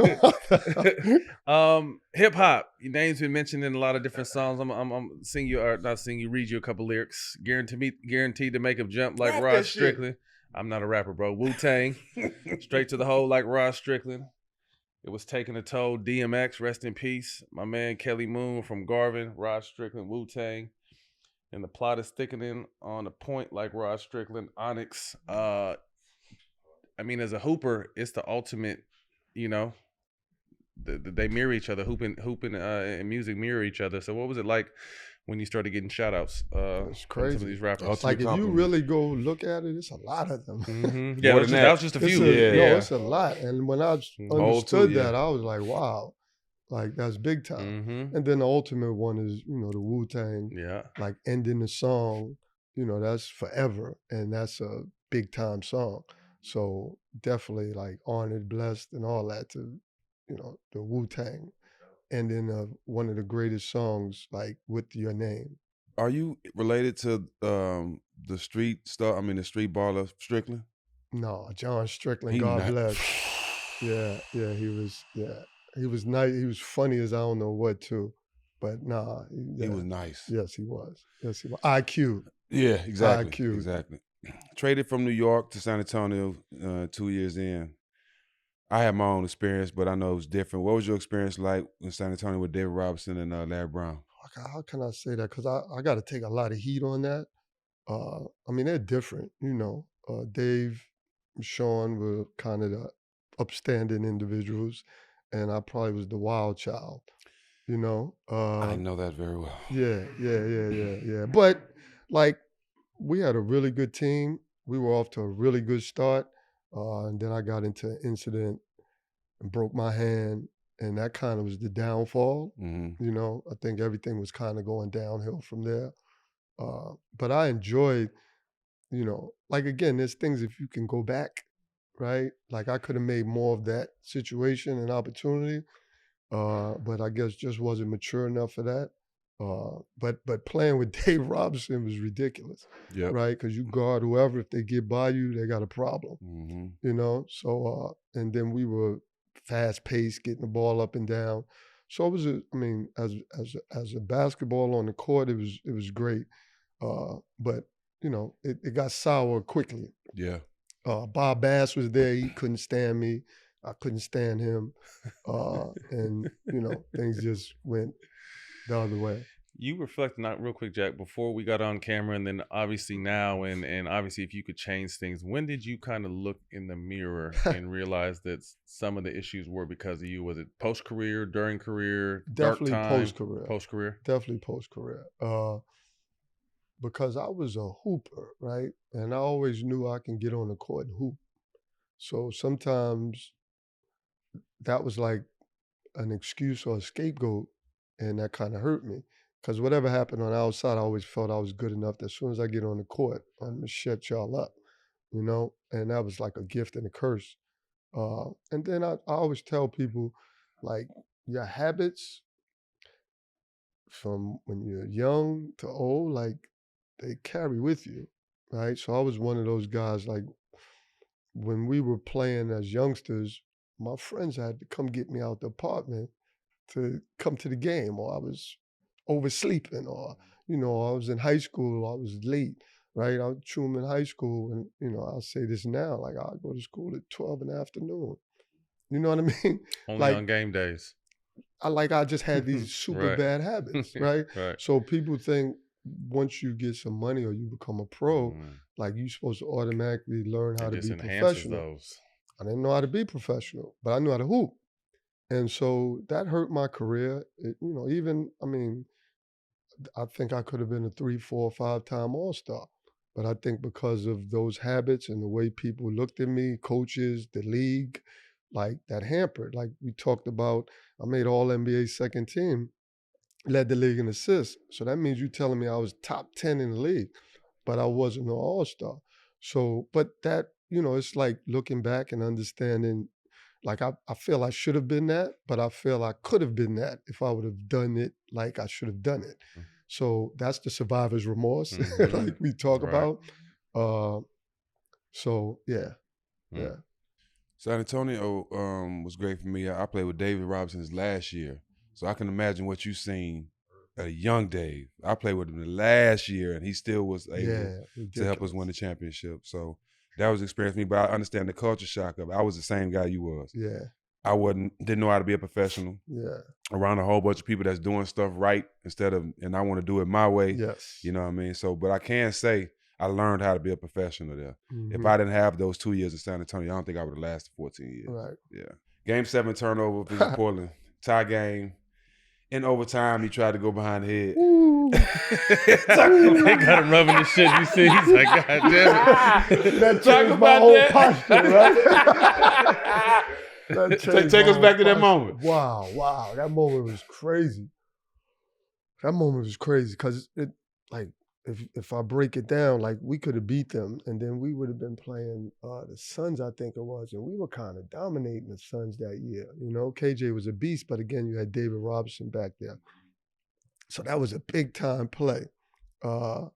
know.
Hip hop. Your name's been mentioned in a lot of different songs. I'm sing you or not sing you. Read you a couple lyrics. Guaranteed to make a jump like Rod Strickland. I'm not a rapper, bro. Wu-Tang. Straight to the hole like Rod Strickland. It was taking a toll. DMX, rest in peace. My man Kelly Moon from Garvin, Rod Strickland, Wu-Tang. And the plot is thickening on a point like Rod Strickland, Onyx. As a hooper, it's the ultimate, they mirror each other. Hooping and music mirror each other. So what was it like when you started getting shout outs
it's crazy.
From some of these rappers?
If you really go look at it, it's a lot of them.
Mm-hmm. Yeah, that was just a few.
It's a lot. And when I understood that, I was like, wow, that's big time.
Mm-hmm.
And then the ultimate one is, the Wu-Tang, ending the song, that's forever. And that's a big time song. So definitely honored, blessed, and all that to, the Wu-Tang. And then one of the greatest songs, With Your Name.
Are you related to the street star? The street baller Strickland?
No, John Strickland, God bless. Yeah, he was. Yeah, he was nice. He was funny as I don't know what too, but nah,
he was nice.
Yes, he was. IQ.
Yeah, exactly.
IQ.
Exactly. Traded from New York to San Antonio 2 years in. I had my own experience, but I know it was different. What was your experience like in San Antonio with David Robinson and Larry Brown?
How can I say that? Because I got to take a lot of heat on that. They're different. Dave Sean were kind of the upstanding individuals, and I probably was the wild child, you know.
I know that very well.
Yeah. But like, we had a really good team. We were off to a really good start, and then I got into an incident and broke my hand, and that kind of was the downfall.
Mm-hmm.
You know, I think everything was kind of going downhill from there. But I enjoyed, you know, like, again, there's things, if you can go back, right? Like, I could have made more of that situation and opportunity, but I guess just wasn't mature enough for that. But playing with Dave Robinson was ridiculous, right? Because you guard whoever, if they get by you, they got a problem, you know? So, and then we were fast paced, getting the ball up and down. So it was, as a basketball on the court, it was great. But, you know, it got sour quickly.
Yeah.
Bob Bass was there. He couldn't stand me. I couldn't stand him. And, you know, things just went the other way.
You reflecting out real quick, Jack, before we got on camera, and then obviously now, and obviously if you could change things, when did you kind of look in the mirror and realize that some of the issues were because of you? Was it post-career, during career,
Definitely
dark time?
post-career.
Post-career?
Definitely post-career. Because I was a hooper, right? And I always knew I can get on the court and hoop. So sometimes that was like an excuse or a scapegoat, and that kind of hurt me. Because whatever happened on the outside, I always felt I was good enough that as soon as I get on the court, I'm going to shut y'all up, you know? And that was like a gift and a curse. And then I always tell people, like, your habits from when you're young to old, like, they carry with you, right? So I was one of those guys, like, when we were playing as youngsters, my friends had to come get me out the apartment to come to the game, or I was oversleeping, or, you know, I was in high school, I was late, right? I was Truman High School, and, you know, I'll say this now, like, I go to school at 12 in the afternoon. You know what I mean?
Only
like,
on game days.
I just had these super bad habits, right? So people think once you get some money or you become a pro, like, you're supposed to automatically learn how to be professional.
Those.
I didn't know how to be professional, but I knew how to hoop. And so that hurt my career. You know, even, I mean, I think I could have been a 3, 4, 5-time All-Star. But I think because of those habits and the way people looked at me, coaches, the league, like, that hampered. Like we talked about, I made All-NBA second team, led the league in assists. So that means you're telling me I was top 10 in the league, but I wasn't an All-Star. So, but that, you know, it's like looking back and understanding, like, I feel I should have been that, but I feel I could have been that if I would have done it like I should have done it. So that's the survivor's remorse, like we talk about. So, yeah.
San Antonio was great for me. I played with David Robinson's last year, so I can imagine what you've seen at a young Dave. I played with him the last year, and he still was able to help us win the championship. So that was an experience for me, but I understand the culture shock of it. I was the same guy you was.
Yeah.
I didn't know how to be a professional.
Yeah.
Around a whole bunch of people that's doing stuff right and I want to do it my way.
Yes.
You know what I mean? So, but I can say I learned how to be a professional there. If I didn't have those 2 years in San Antonio, I don't think I would have lasted 14 years.
Right.
Yeah. Game 7 turnover versus Portland. Tie game. In overtime, he tried to go behind the head.
They got him rubbing the shit. You see, he's like, God damn it.
That changed my whole posture, right?
Take us back to that moment.
Wow. That moment was crazy. Because it, like, if I break it down, like, we could have beat them, and then we would have been playing the Suns, I think it was, and we were kind of dominating the Suns that year. You know, KJ was a beast, but again, you had David Robinson back there. So that was a big time play. And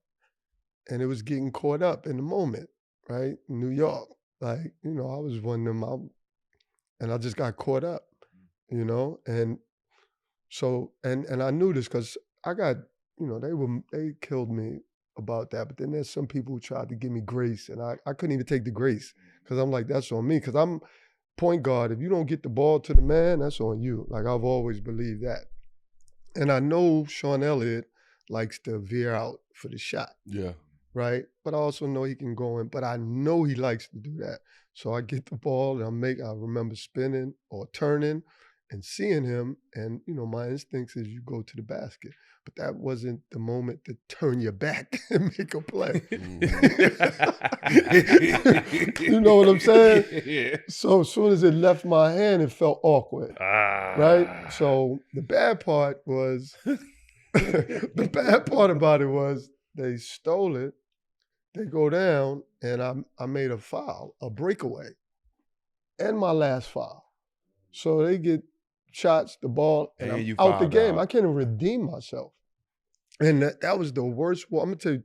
it was getting caught up in the moment, right? In New York. Like, you know, I was one of them, and I just got caught up, you know? And so, and I knew this because I got, you know, they killed me about that. But then there's some people who tried to give me grace, and I couldn't even take the grace because I'm like, that's on me. Because I'm point guard. If you don't get the ball to the man, that's on you. Like, I've always believed that. And I know Sean Elliott likes to veer out for the shot.
Yeah.
Right? But I also know he can go in, but I know he likes to do that. So I get the ball and I remember spinning or turning and seeing him, and my instincts is you go to the basket. But that wasn't the moment to turn your back and make a play. You know what I'm saying?
Yeah.
So as soon as it left my hand, it felt awkward. Right? So the bad part about it was they stole it, they go down, and I made a foul, a breakaway, and my last foul. So they get shots, the ball, and I'm out the game. I can't even redeem myself. And that was the worst walk. I'm going to tell you,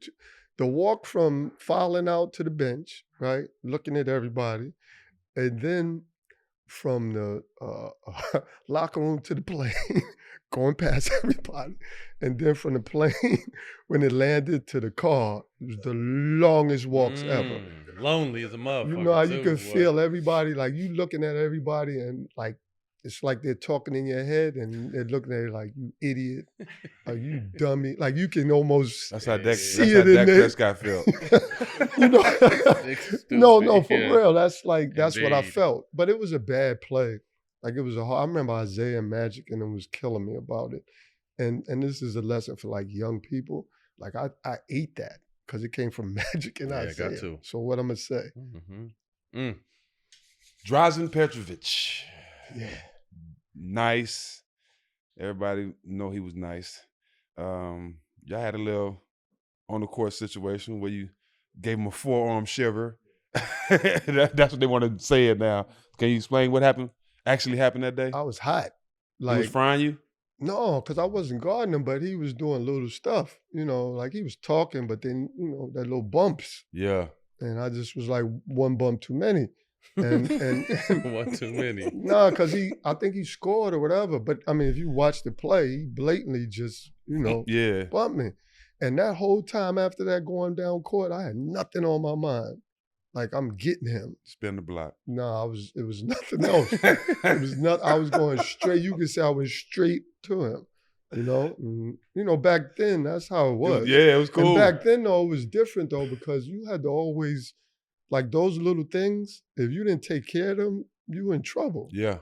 the walk from fouling out to the bench, right, looking at everybody, and then from the locker room to the plane, going past everybody, and then from the plane, when it landed to the car, it was the longest walks ever.
Lonely as a motherfucker.
You know how you can feel everybody, like you looking at everybody and like, it's like they're talking in your head and they're looking at you like, you idiot, or you dummy. Like you can almost see it in there.
Prescott felt.
No, for real. That's what I felt. But it was a bad play. Like it was I remember Isaiah and Magic, and it was killing me about it. And this is a lesson for like young people. Like I ate that because it came from Magic and Isaiah.
Got to.
So what I'm gonna say?
Dražen Petrović.
Yeah.
Nice. Everybody know he was nice. Y'all had a little on the court situation where you gave him a forearm shiver. That's what they want to say it now. Can you explain what actually happened that day?
I was hot. Like,
he was frying you?
No, because I wasn't guarding him, but he was doing little stuff. Like he was talking, but then, that little bumps.
Yeah.
And I just was like, one bump too many. And
one too many.
No, because I think he scored or whatever. But I mean, if you watch the play, he blatantly just, bumped me. And that whole time after that going down court, I had nothing on my mind. Like I'm getting him.
Spin the block.
No, it was nothing else. I was going straight. You could say I was straight to him. Back then that's how it was.
Yeah, it was cool.
And back then though, it was different though, because you had to always, like those little things, if you didn't take care of them, you were in trouble.
Yeah.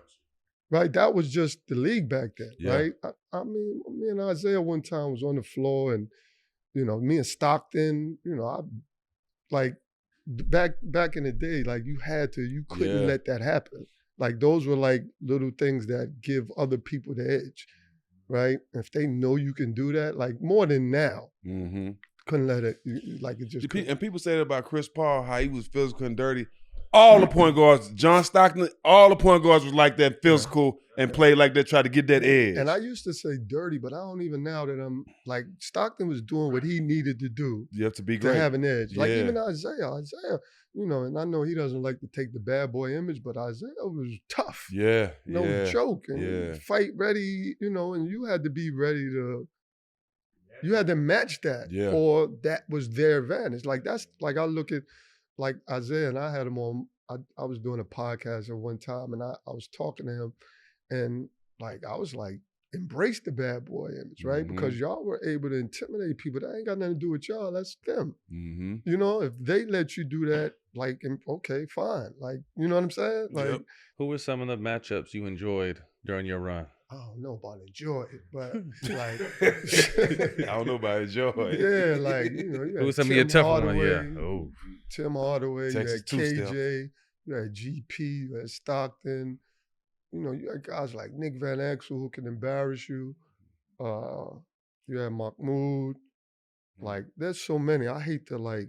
Right? That was just the league back then,
yeah.
Right? I mean, me and Isaiah one time was on the floor and, me and Stockton, back in the day, like you couldn't let that happen. Like those were like little things that give other people the edge, right? If they know you can do that, like more than now.
Mm-hmm.
Couldn't let it, like it just couldn't.
And people say that about Chris Paul, how he was physical and dirty. All the point guards, John Stockton, all the point guards was like that, physical and played like that, try to get that edge.
And I used to say dirty, but I don't even now that I'm like, Stockton was doing what he needed to do.
You have to be great.
To have an edge. Like even Isaiah, and I know he doesn't like to take the bad boy image, but Isaiah was tough.
Yeah.
No joke. And fight ready, and you had to be ready to, you had to match that.
Yeah.
Or that was their advantage. Like that's, like I look at, like Isaiah, and I had him on, I was doing a podcast at one time, and I was talking to him, and like, I was like, embrace the bad boy image, right? Mm-hmm. Because y'all were able to intimidate people. That ain't got nothing to do with y'all. That's them.
Mm-hmm.
If they let you do that, like, okay, fine. Like, you know what I'm saying? Like,
who were some of the matchups you enjoyed during your run?
I don't know about enjoy it, but like,
I don't know about enjoy it.
Yeah, like,
you had some of your tough ones,
Tim Hardaway,
Texas
you had KJ, you had GP, you had Stockton. You had guys like Nick Van Exel who can embarrass you. You had Mahmoud. Like, there's so many. I hate to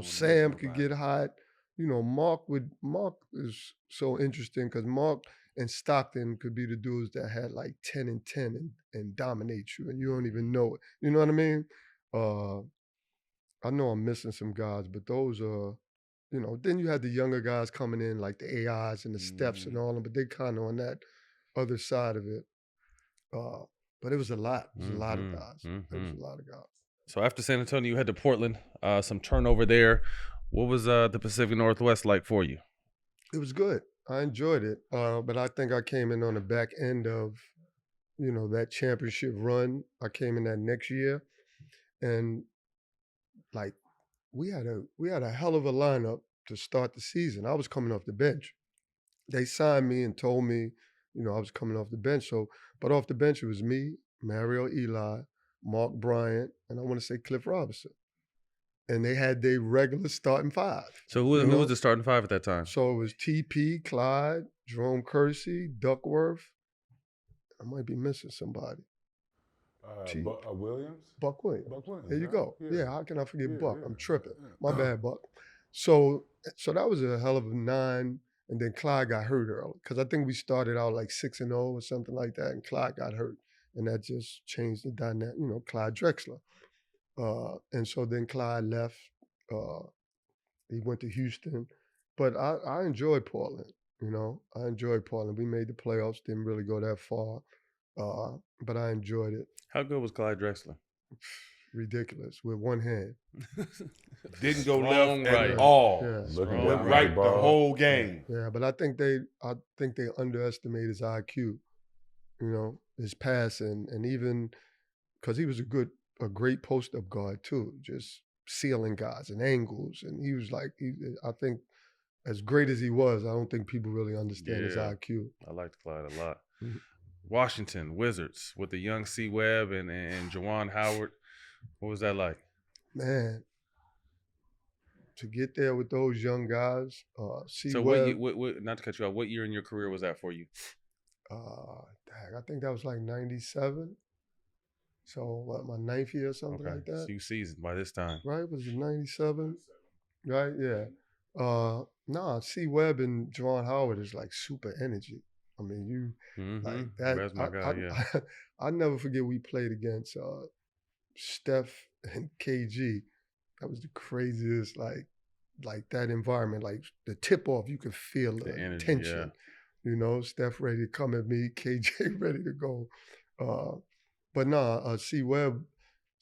Sam could get hot. Mark is so interesting because Mark and Stockton could be the dudes that had like 10 and 10 and dominate you and you don't even know it. You know what I mean? I know I'm missing some guys, but those are, then you had the younger guys coming in like the AIs and the Steps and all them, but they kind of on that other side of it. But it was a lot. It was a lot of guys. It was a lot of guys.
So after San Antonio, you head to Portland, some turnover there. What was the Pacific Northwest like for you?
It was good. I enjoyed it. But I think I came in on the back end of, that championship run. I came in that next year. And like, we had a hell of a lineup to start the season. I was coming off the bench. They signed me and told me, I was coming off the bench. So, but off the bench, it was me, Mario Eli, Mark Bryant, and I want to say Cliff Robinson. And they had their regular starting five.
So who was the starting five at that time?
So it was TP, Clyde, Jerome Kersey, Duckworth. I might be missing somebody.
Williams?
Buck Williams.
Buck Williams.
There you go. Yeah, how can I forget Buck?
Yeah.
I'm tripping. My bad, Buck. So that was a hell of a 9. And then Clyde got hurt early because I think we started out like 6-0 or something like that, and Clyde got hurt, and that just changed the dynamic. Clyde Drexler, and so then Clyde left. He went to Houston, but I enjoyed Portland. I enjoyed Portland. We made the playoffs, didn't really go that far, but I enjoyed it.
How good was Clyde Drexler?
Ridiculous with one hand.
Didn't go left
right.
at all.
Yeah.
Went right the whole game.
Yeah, but I think they underestimate his IQ. His passing, and even because he was a great post-up guard too, just sealing guys and angles, and he was like, I think as great as he was, I don't think people really understand his IQ.
I liked Clyde a lot. Washington Wizards with the young C. Webb and Juwan Howard. What was that like?
Man, to get there with those young guys.
So what, not to cut you off, what year in your career was that for you?
I think that was like 97. So my 9th year or something like that.
So you seasoned by this time.
Right, was it 97? Right, yeah. C. Webb and Juwan Howard is like super energy. I mean, like that.
That's my guy,
I never forget we played against Steph and KG. That was the craziest, like that environment, like the tip off, you could feel the energy, tension. Yeah. Steph ready to come at me, KJ ready to go. But C. Webb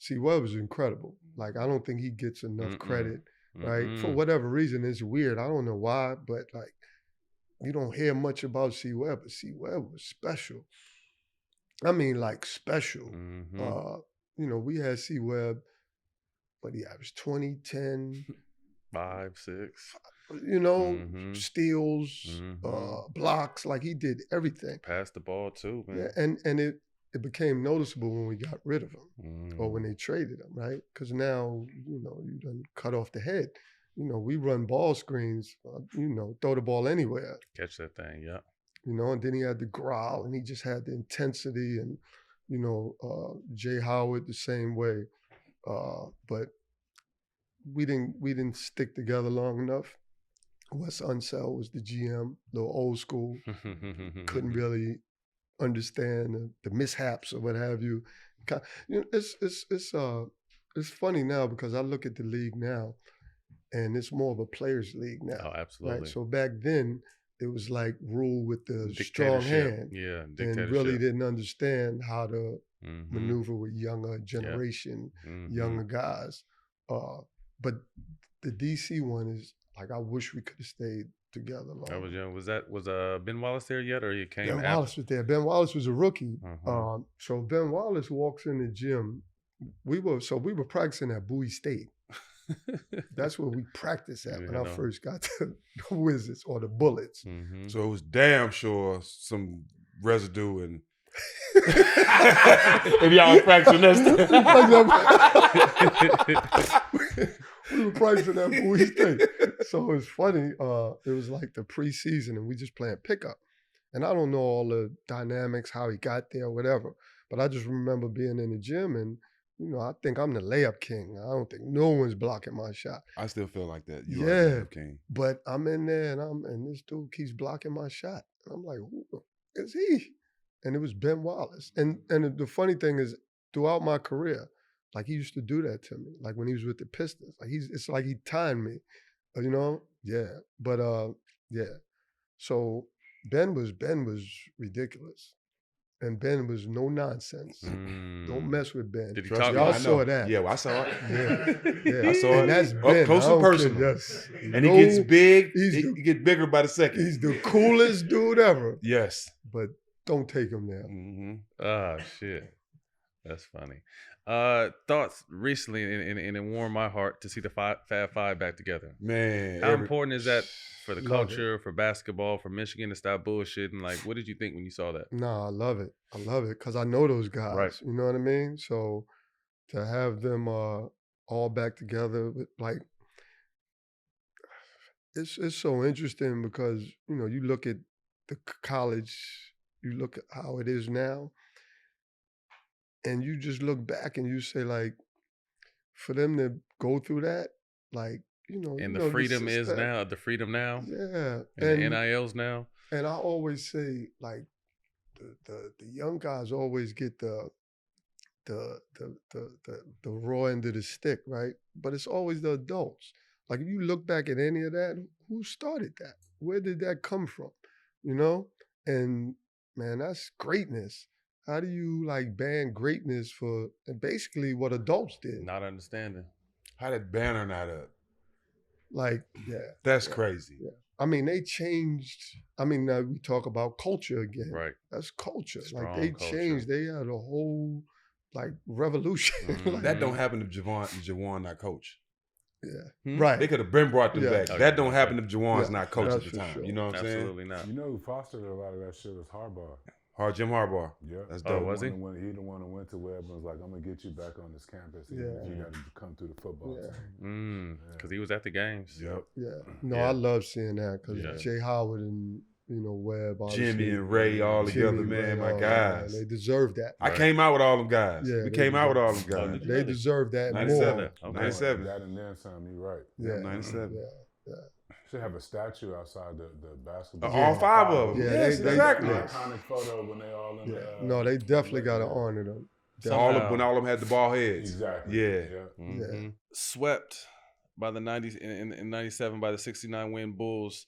was incredible. Like, I don't think he gets enough credit, right? For whatever reason, it's weird. I don't know why, but like, you don't hear much about C. Webb, but C. Webb was special. I mean, like special. We had C. Webb, but he averaged 20, 10.
5, 6.
Steals, blocks, like he did everything.
Passed the ball too, man.
Yeah, and it became noticeable when we got rid of him or when they traded him, right? Because now, you done cut off the head. We run ball screens, throw the ball anywhere.
Catch that thing, yeah.
And then he had the growl, and he just had the intensity, and, Jay Howard the same way. But we didn't stick together long enough. Wes Unseld was the GM, a little old school. Couldn't really understand the mishaps or what have you. It's funny now because I look at the league now, and it's more of a players' league now.
Oh, absolutely.
Right? So back then, it was like rule with the strong hand.
Yeah,
and really didn't understand how to maneuver with younger generation, younger guys. But the DC one is like, I wish we could have stayed together longer.
That was young. Was Ben Wallace there yet, or he came after?
Ben Wallace was there. Ben Wallace was a rookie. So Ben Wallace walks in the gym. We were practicing at Bowie State. That's where we practiced at when I first got to the Wizards or the Bullets.
So it was damn sure some residue and
if y'all was practicing that
stuff. We were practicing at Bowie State. So it was funny. It was like the preseason and we just playing pickup. And I don't know all the dynamics, how he got there, whatever. But I just remember being in the gym and, I think I'm the layup king. I don't think no one's blocking my shot.
I still feel like that. You are the layup king.
But I'm in there and this dude keeps blocking my shot. And I'm like, who is he? And it was Ben Wallace. And the funny thing is, throughout my career, like he used to do that to me. Like when he was with the Pistons. Like it's like he timed me. Yeah. But yeah. So Ben was ridiculous. And Ben was no nonsense. Don't mess with Ben.
Did he
Trust
talk?
me, I saw that.
Yeah, well, I saw it.
Yeah.
I saw it.
And that's Ben.
Up close and personal.
Yes.
And he gets big. He gets bigger by the second.
He's the coolest dude ever.
Yes.
But don't take him there.
Ah, shit.
That's funny. Thoughts recently, and it warmed my heart to see the Fab Five back together.
Man,
how important is that for the
Love
culture, for basketball, for Michigan to stop bullshitting? Like, what did you think when you saw that?
No, I love it. I love it because I know those guys.
Right.
You know what I mean? So to have them all back together, like it's so interesting because you look at the college, you look at how it is now, and you just look back and you say like, for them to go through that, like
And the freedom is now, the freedom now,
yeah,
and the NILs now.
And I always say like the young guys always get the raw end of the stick, right? But it's always the adults. Like if you look back at any of that, who started that? Where did that come from? And man, that's greatness. How do you like ban greatness for basically what adults did?
Not understanding.
How that banner not up?
Like, yeah.
That's crazy.
Yeah. I mean, they changed. I mean, now we talk about culture again.
Right.
That's culture.
Strong
like they
culture.
changed. They had a whole like revolution.
Mhm.
Like,
That don't happen if Jawan not coach.
yeah. Right.
They could have been brought them back.
Oh,
that
yeah,
don't
okay.
happen if Jawan's not coach
that's
at the
for
time.
sure.
You know what I'm saying?
Absolutely not.
You know who fostered a lot of that shit was Harbaugh.
Jim Harbaugh.
Yeah.
That's
Oh,
dope.
was he?
He the one who went to Webb and was like, I'm going to get you back on this campus.
Yeah.
You got to come through the football
Yeah.
team.
Because he was at the games.
Yep.
Yeah. No,
Yeah.
I love seeing that because
Yeah.
Jay Howard and Webb,
Jimmy
obviously.
and Ray all
Jimmy,
together, man.
Ray,
My
all,
guys.
man, they deserve that.
I came out with all them guys.
Yeah,
we
they
came out with all them
Oh,
guys.
did you
They
really?
deserve that
97.
more.
Okay.
97.
That and then some, you're right.
Yeah.
97.
Yeah.
Should have a statue outside the basketball.
All five of them.
Yeah,
Yes,
they-
exactly.
yeah.
Iconic photo when they all in
Yeah.
the...
No, they definitely got to honor them.
Somehow.
When all of them had the ball heads.
Exactly.
Yeah.
Mhm. Swept by the 90s in 97 by the 69 win Bulls.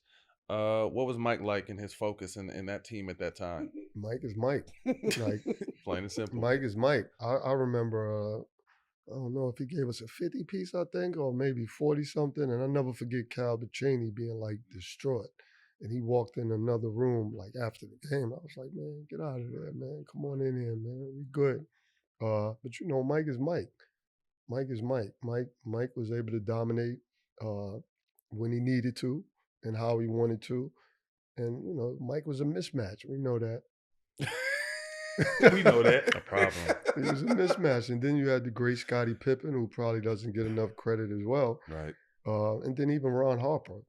What was Mike like in his focus in that team at that time?
Mike is Mike. Like,
Plain and simple.
Mike is Mike. I remember, I don't know if he gave us a 50 piece, I think, or maybe 40 something. And I'll never forget Cal Bacini being like distraught. And he walked in another room like after the game. I was like, man, get out of there, man. Come on in here, man. We good. But Mike is Mike. Mike is Mike. Mike was able to dominate when he needed to and how he wanted to. And, Mike was a mismatch. We know that.
We know that.
A problem.
It was a mismatch. And then you had the great Scottie Pippen, who probably doesn't get enough credit as well.
Right.
And then even Ron Harper.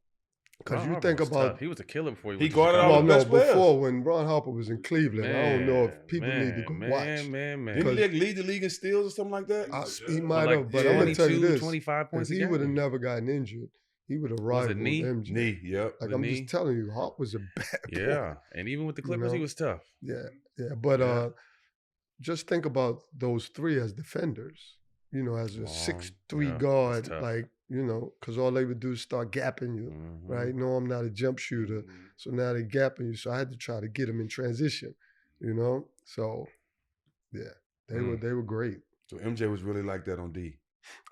Because
Ron
you
Harper
think
was
about...
tough. He was a killer before he
He
went to
guarded
Chicago.
all the best players.
before when Ron Harper was in Cleveland, I don't know if people need to go watch.
Didn't he lead the league in steals or something like that?
He might
Like
have, but I'm going to tell you
22,
this.
25 points
If
a
he
game.
would have never gotten injured, he would have rivaled
knee?
MJ.
Knee, yep.
Like
The
I'm
knee?
just telling you, Hart was a bad boy.
Yeah. And even with the Clippers, he was tough.
Yeah. But
Yeah.
just think about those three as defenders. As a
Long,
6'3"
yeah,
guard,
it's tough.
like, because all they would do is start gapping you,
Mhm.
right? No, I'm not a jump shooter. So now they're gapping you. So I had to try to get them in transition, So, yeah, they were great.
So MJ was really like that on D.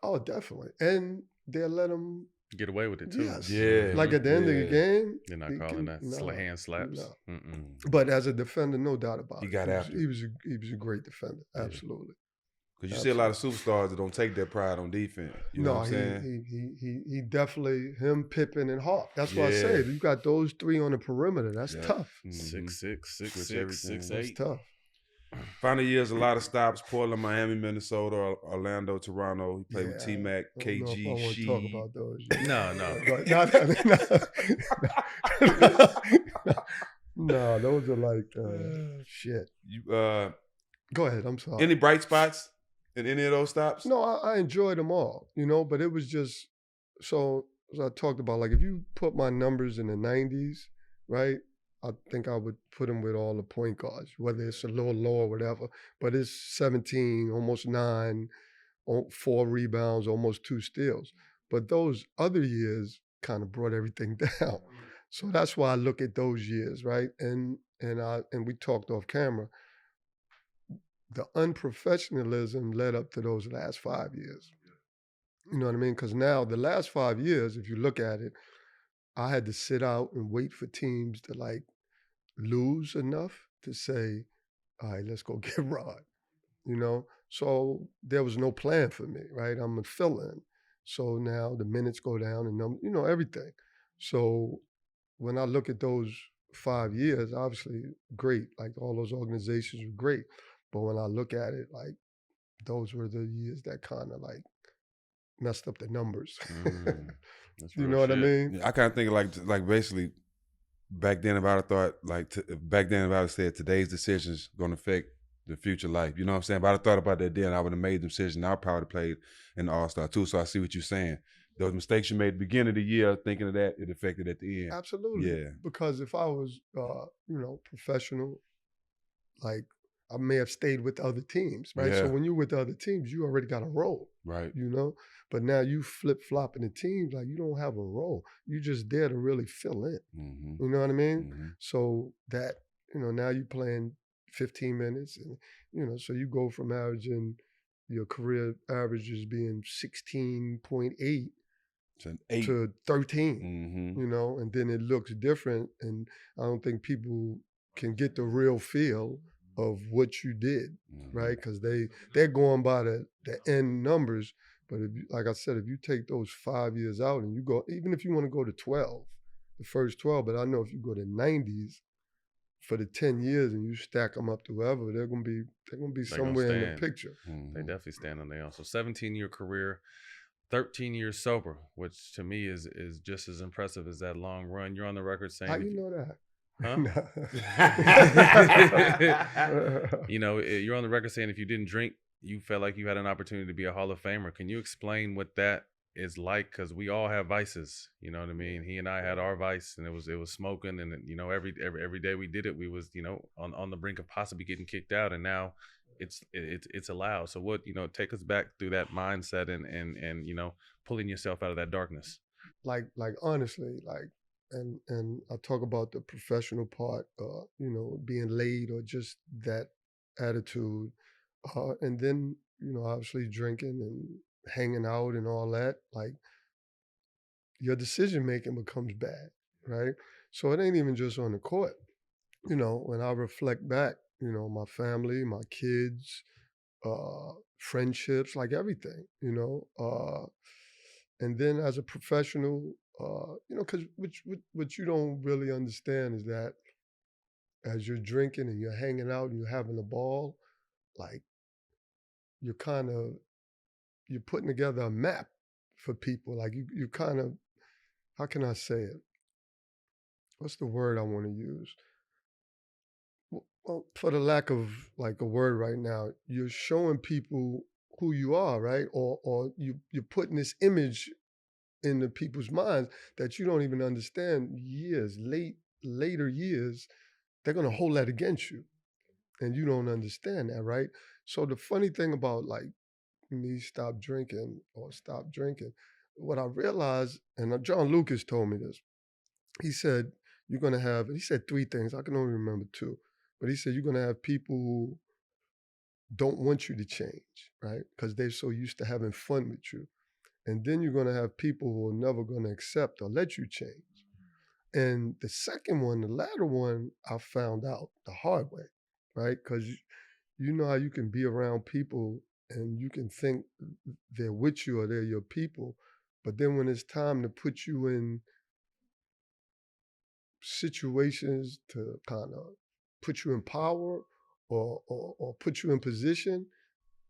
Oh, definitely. And they let him,
Get away with it, too.
yes.
Yeah.
Like at the end of the
Yeah.
game.
They're not
he
calling
can-
that
no,
hand slaps.
no.
Mm-mm.
But as a defender, no doubt about
He
it.
got after it.
He was a great defender. Absolutely.
Because you see a lot of superstars that don't take their pride on defense. You know what I'm saying?
he definitely, him, Pippen, and Hart. That's what I
Yeah.
say. You got those three on the perimeter. That's
Yeah.
tough.
Mhm.
6'6",
Switch
6'6",
everything.
6'8".
That's tough.
Final years, a lot of stops. Portland, Miami, Minnesota, Orlando, Toronto. He played with
Yeah,
T-Mac,
I don't know if
KG,
I want to
Sheed.
talk about those.
No.
No, those are like shit.
You,
Go ahead. I'm sorry.
any bright spots in any of those stops?
No, I enjoyed them all, but it was just, so as I talked about, like if you put my numbers in the 90s, right, I think I would put them with all the point guards, whether it's a little low or whatever, but it's 17, almost 9, 4 rebounds, almost 2 steals. But those other years kind of brought everything down. So that's why I look at those years, right? And we talked off camera. The unprofessionalism led up to those last 5 years. You know what I mean? Because now the last 5 years, if you look at it, I had to sit out and wait for teams to like lose enough to say, all right, let's go get Rod. So there was no plan for me, right? I'm a fill-in. So now the minutes go down and everything. So when I look at those 5 years, obviously great. Like all those organizations were great. But when I look at it, like those were the years that kind of like messed up the numbers. You know what I mean?
I kind of think like basically back then, if I'd have thought back then, if I'd have said today's decisions going to affect the future life, you know what I'm saying? If I'd have thought about that then, I would have made the decision. I probably would have played in the All-Star too. So I see what you're saying. Those mistakes you made at the beginning of the year, thinking of that, it affected at the end.
Absolutely.
Yeah.
Because if I was, professional, like I may have stayed with other teams, right?
Yeah.
So when you're with the other teams, you already got a role,
right?
But now you flip-flopping the teams, like you don't have a role. You're just there to really fill in.
Mm-hmm.
You know what I mean?
Mm-hmm.
So that, now you're playing 15 minutes and, so you go from averaging, your career averages being 16.8 to 13,
mm-hmm.
And then it looks different. And I don't think people can get the real feel of what you did, right? Because they're going by the end numbers. But like I said, if you take those 5 years out and you go, even if you want to go to 12, the first 12, but I know if you go to 90s for the 10 years and you stack them up to whoever, they're gonna be somewhere in the picture.
They definitely stand on their own. So 17-year career, 13 years sober, which to me is just as impressive as that long run. You're on the record saying,
how you know that?
Huh? You're on the record saying if you didn't drink, you felt like you had an opportunity to be a Hall of Famer. Can you explain what that is like? Because we all have vices, you know what I mean? He and I had our vice, and it was smoking, and every day we did it, we was on the brink of possibly getting kicked out, and now it's allowed. So what take us back through that mindset and pulling yourself out of that darkness.
Like honestly, like. And I talk about the professional part, being laid or just that attitude. And then, obviously drinking and hanging out and all that, like your decision-making becomes bad, right? So it ain't even just on the court. When I reflect back, my family, my kids, friendships, like everything, and then as a professional, because what you don't really understand is that as you're drinking and you're hanging out and you're having a ball, like you're putting together a map for people. Like you kind of, how can I say it? What's the word I want to use? Well, for the lack of like a word right now, you're showing people who you are, right? Or you're putting this image into people's minds that you don't even understand later years, they're going to hold that against you. And you don't understand that, right? So the funny thing about like me stop drinking, what I realized, and John Lucas told me this, he said, he said 3 things, I can only remember 2, but he said, you're going to have people who don't want you to change, right? Because they're so used to having fun with you. And then you're going to have people who are never going to accept or let you change. And the second one, the latter one, I found out the hard way, right? Because you know how you can be around people and you can think they're with you or they're your people. But then when it's time to put you in situations to kind of put you in power or put you in position,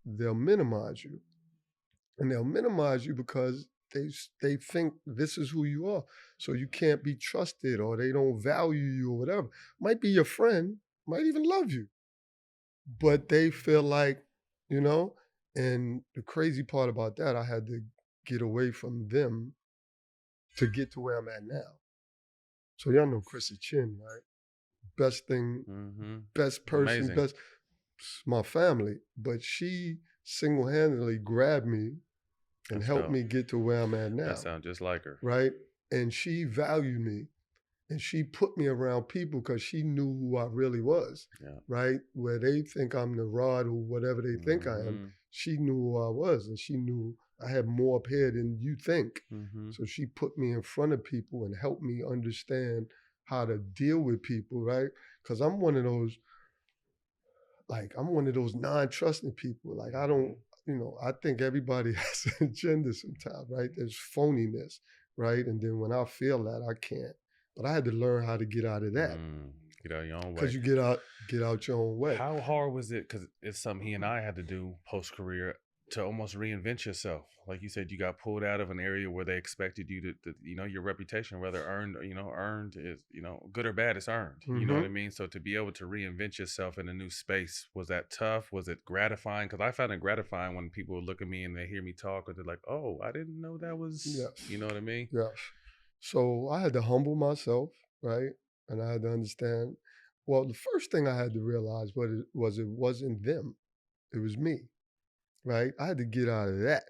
they'll minimize you. And they'll minimize you because they think this is who you are. So you can't be trusted or they don't value you or whatever. Might be your friend, might even love you. But they feel like, and the crazy part about that, I had to get away from them to get to where I'm at now. So y'all know Chrissy Chin, right? Best thing, best person,
Amazing.
best, my family. But she single-handedly grabbed me and helped me get to where I'm at now.
That sounds just like her.
Right? And she valued me. And she put me around people because she knew who I really was, right? Where they think I'm the rod or whatever they think I am, she knew who I was. And she knew I had more up here than you think. So she put me in front of people and helped me understand how to deal with people, right? Because I'm one of those, I'm one of those non-trusting people. Like I don't, I think everybody has an agenda sometimes, right? There's phoniness, right? And then when I feel that, I can't. But I had to learn how to get out of that.
Get out your own way.
Because you get out your own way.
How hard was it? Because it's something he and I had to do post-career to almost reinvent yourself. Like you said, you got pulled out of an area where they expected you to your reputation, whether earned is, good or bad, it's earned. Mm-hmm. You know what I mean? So to be able to reinvent yourself in a new space, was that tough? Was it gratifying? Because I found it gratifying when people look at me and they hear me talk, or they're like, oh, I didn't know that was, you know what I mean?
Yes. So I had to humble myself, right? And I had to understand, well, the first thing I had to realize it wasn't them. It was me, right? I had to get out of that,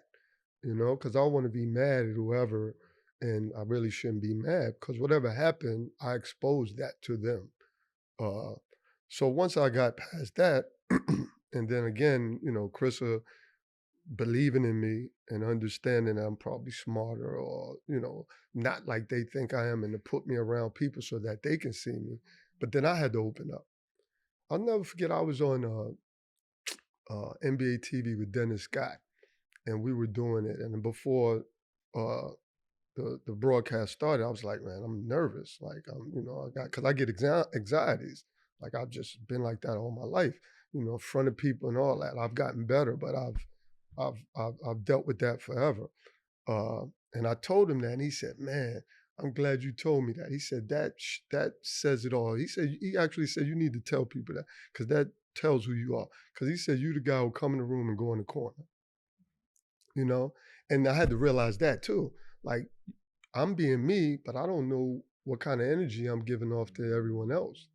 because I want to be mad at whoever, and I really shouldn't be mad because whatever happened, I exposed that to them. So once I got past that, and then again, Chrissa believing in me and understanding that I'm probably smarter or, not like they think I am, and to put me around people so that they can see me. But then I had to open up. I'll never forget, I was on NBA TV with Dennis Scott, and we were doing it. And before the broadcast started, I was like, man, I'm nervous. Like, because I get anxieties. Like, I've just been like that all my life, in front of people and all that. I've gotten better, but I've dealt with that forever. And I told him that, and he said, man, I'm glad you told me that. He said, that says it all. He actually said, you need to tell people that, because that tells who you are. Because he said, you the guy who come in the room and go in the corner. And I had to realize that too. Like, I'm being me, but I don't know what kind of energy I'm giving off to everyone else.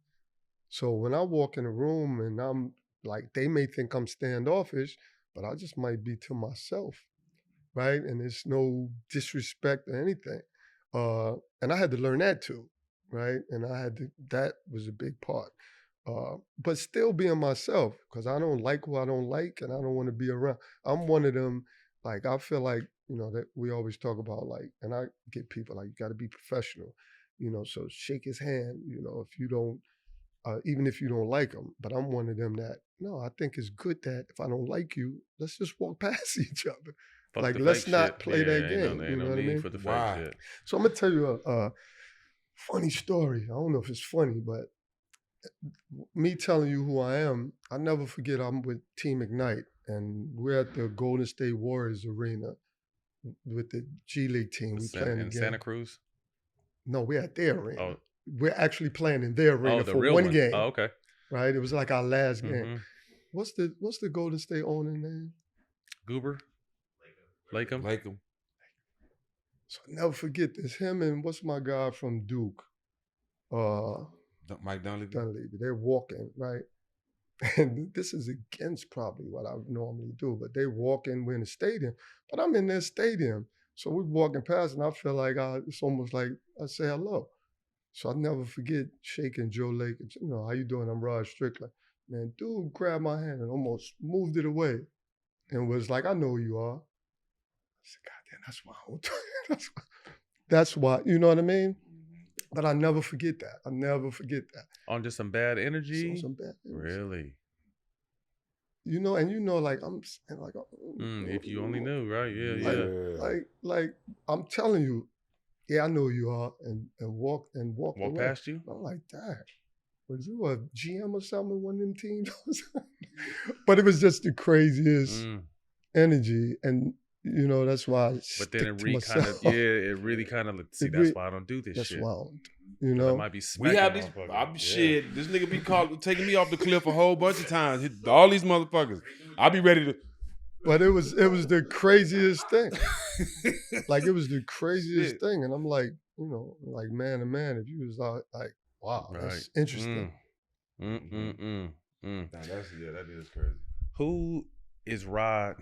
So when I walk in a room and I'm like, they may think I'm standoffish, but I just might be to myself, right? And there's no disrespect or anything. And I had to learn that too, right? And that was a big part. But still being myself, because I don't like who I don't like, and I don't want to be around. I'm one of them, like, I feel like, that we always talk about, like, and I get people like, you got to be professional, so shake his hand, if you don't, even if you don't like him. But I'm one of them that, no, I think it's good that if I don't like you, let's just walk past each other.
Fuck
like, let's not
shit.
play that game.
You know what I mean? For the fake shit.
So I'm going to tell you a funny story. I don't know if it's funny, but me telling you who I am, I never forget, I'm with Team Ignite, and we're at the Golden State Warriors arena with the G League team. We playing in
Santa Cruz?
No, we're at their arena.
Oh.
We're actually playing in their arena for one game.
Oh, okay.
Right? It was like our last game. What's the Golden State owner name?
Goober? Lacob.
So I'll never forget this. Him and what's my guy from Duke?
Mike Dunleavy.
They're walking, right? And this is against probably what I would normally do, but they walk in, we're in the stadium, but I'm in their stadium. So we're walking past, and I feel like it's almost like I say hello. So I'll never forget shaking Joe Lake. How you doing? I'm Rod Strickland. Man, dude grabbed my hand and almost moved it away and was like, I know who you are. I said, God damn, that's why I don't do it. That's why, you know what I mean? But I never forget that. I never forget that.
On just some bad energy?
Some bad energy.
Really?
Like, I'm like,
if you only knew, right? Yeah.
Like I'm telling you, yeah, I know who you are, and walk away.
Past you?
I'm like, that. Was you a GM or something with one of them teams? But it was just the craziest energy, and that's why.
But then it really kind of. See, that's why I don't do this shit.
That's why I don't,
I might be smacking.
We have these. Shit, this nigga be taking me off the cliff a whole bunch of times. All these motherfuckers. I'll be ready to.
But it was the craziest thing. Like, it was the craziest thing, and I'm like, like man to man, if you was like, wow, that's interesting.
Nah, that is crazy.
Who is Rod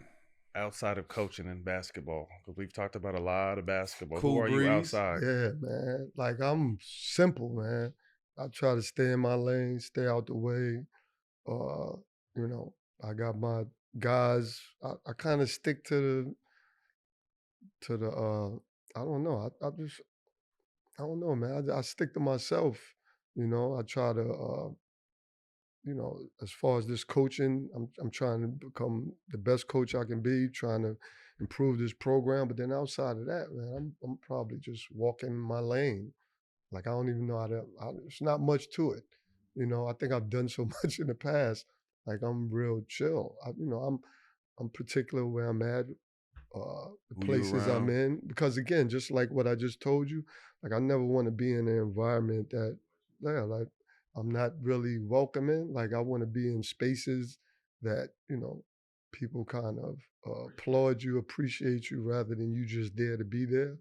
outside of coaching in basketball? Because we've talked about a lot of basketball.
Cool
Who are
breeze.
you outside?
Yeah, man. Like, I'm simple, man. I try to stay in my lane, stay out the way. I got my guys. I kind of stick to the I don't know. I don't know, man. I stick to myself. I try to as far as this coaching, I'm trying to become the best coach I can be, trying to improve this program. But then outside of that, man, I'm probably just walking my lane. Like, I don't even know it's not much to it. I think I've done so much in the past. Like, I'm real chill. I'm particular where I'm at, the places I'm in. Because again, just like what I just told you, like, I never want to be in an environment that, like, I'm not really welcoming. Like, I want to be in spaces that, people kind of applaud you, appreciate you, rather than you just there to be there.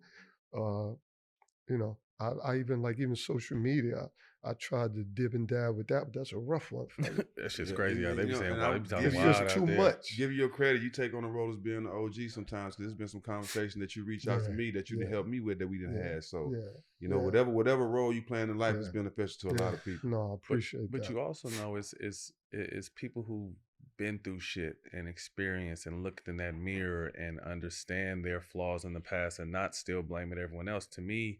I even social media, I tried to dib and dab with that, but that's a rough one for me.
That shit's crazy. They be saying,
it's just too much.
Give you your credit. You take on the role as being the OG sometimes, because there's been some conversation that you reach out to me that you can help me with that we didn't have. So, whatever role you play in life is beneficial to a lot of people.
No, I appreciate that.
But you also know it's people who been through shit and experienced and looked in that mirror and understand their flaws in the past and not still blaming everyone else. To me,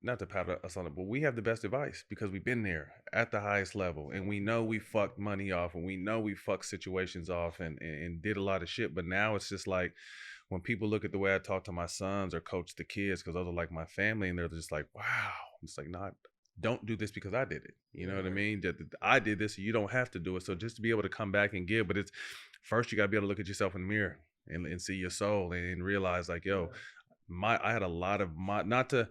not to pat us on it, but we have the best advice because we've been there at the highest level, and we know we fucked money off, and we know we fucked situations off and did a lot of shit. But now it's just like, when people look at the way I talk to my sons or coach the kids, because those are like my family, and they're just like, wow. It's like, not, don't do this because I did it. You know what I mean? That I did this, so you don't have to do it. So just to be able to come back and give, but it's first you got to be able to look at yourself in the mirror and see your soul and realize, like, yo, I had a lot of not to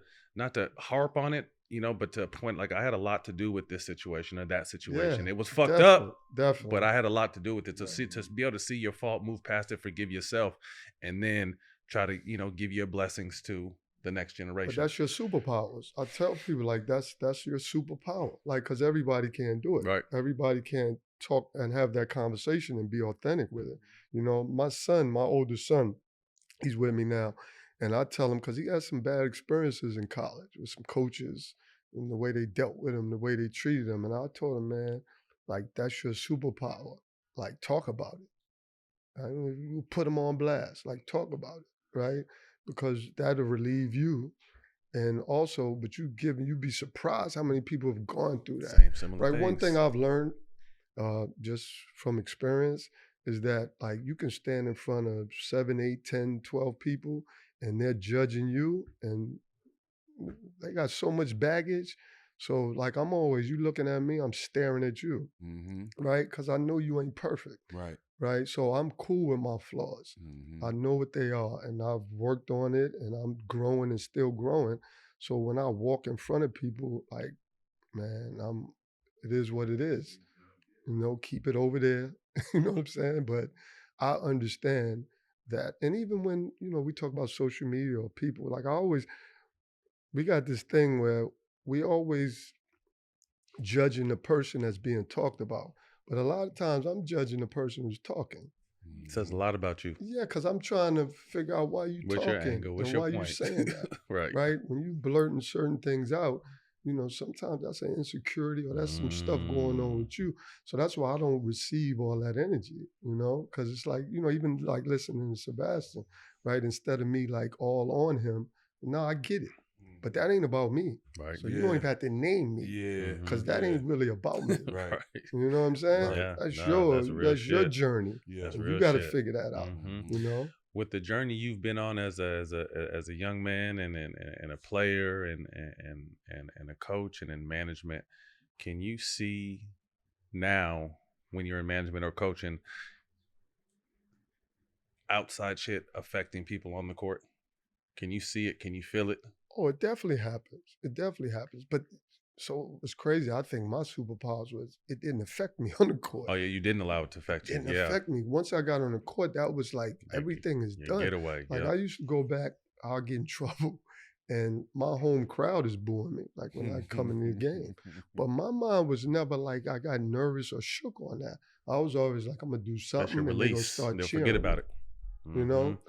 harp on it, but to a point, like, I had a lot to do with this situation or that situation. It was fucked up,
definitely.
But I had a lot to do with it. To be able to see your fault, move past it, forgive yourself, and then try to, give your blessings to the next generation.
But that's your superpowers. I tell people, like, that's your superpower. Like, because everybody can't do it.
Right.
Everybody can't talk and have that conversation and be authentic with it. My oldest son, he's with me now. And I tell him, because he had some bad experiences in college with some coaches and the way they dealt with him, the way they treated him. And I told him, man, like, that's your superpower. Like, talk about it. I mean, you put him on blast. Like, talk about it, right? Because that'll relieve you. And also, but you'd be surprised how many people have gone through that.
Similar
things. One thing I've learned just from experience is that, like, you can stand in front of 7, 8, 10, 12 people, and they're judging you, and they got so much baggage. So, like, I'm always, you looking at me, I'm staring at you, right? Because I know you ain't perfect, right? So I'm cool with my flaws. I know what they are, and I've worked on it, and I'm growing and still growing. So when I walk in front of people, like, man, it is what it is. Keep it over there. You know what I'm saying? But I understand that. And even when, we talk about social media or people, like, we got this thing where we always judging the person that's being talked about. But a lot of times I'm judging the person who's talking.
It says a lot about you.
Yeah, because I'm trying to figure out why you talking
your angle? What's
and
your
why
point?
you saying that.
Right.
When you blurting certain things out, sometimes that's an insecurity or that's some stuff going on with you. So that's why I don't receive all that energy, because it's like, even like listening to Sebastian, right? Instead of me like all on him, no, I get it. But that ain't about me.
Right.
So you don't even have to name me.
Yeah.
Because that ain't really about me.
Right.
You know what I'm saying?
Right. Yeah.
That's your journey.
Yeah.
You got to figure that out,
With the journey you've been on as a young man and a player and a coach and in management, can you see now when you're in management or coaching outside shit affecting people on the court? Can you see it? Can you feel it?
Oh, it definitely happens. It definitely happens. But so it's crazy. I think my superpowers was it didn't affect me on the court.
Oh yeah, you didn't allow it to affect you.
It didn't affect me. Once I got on the court, that was like everything is done.
Get away.
Like I used to go back, I'll get in trouble, and my home crowd is booing me. Like when I come in the game, but my mind was never like I got nervous or shook on that. I was always like, I'm gonna do something.
That's your
and
release.
They'll
forget
me.
about it.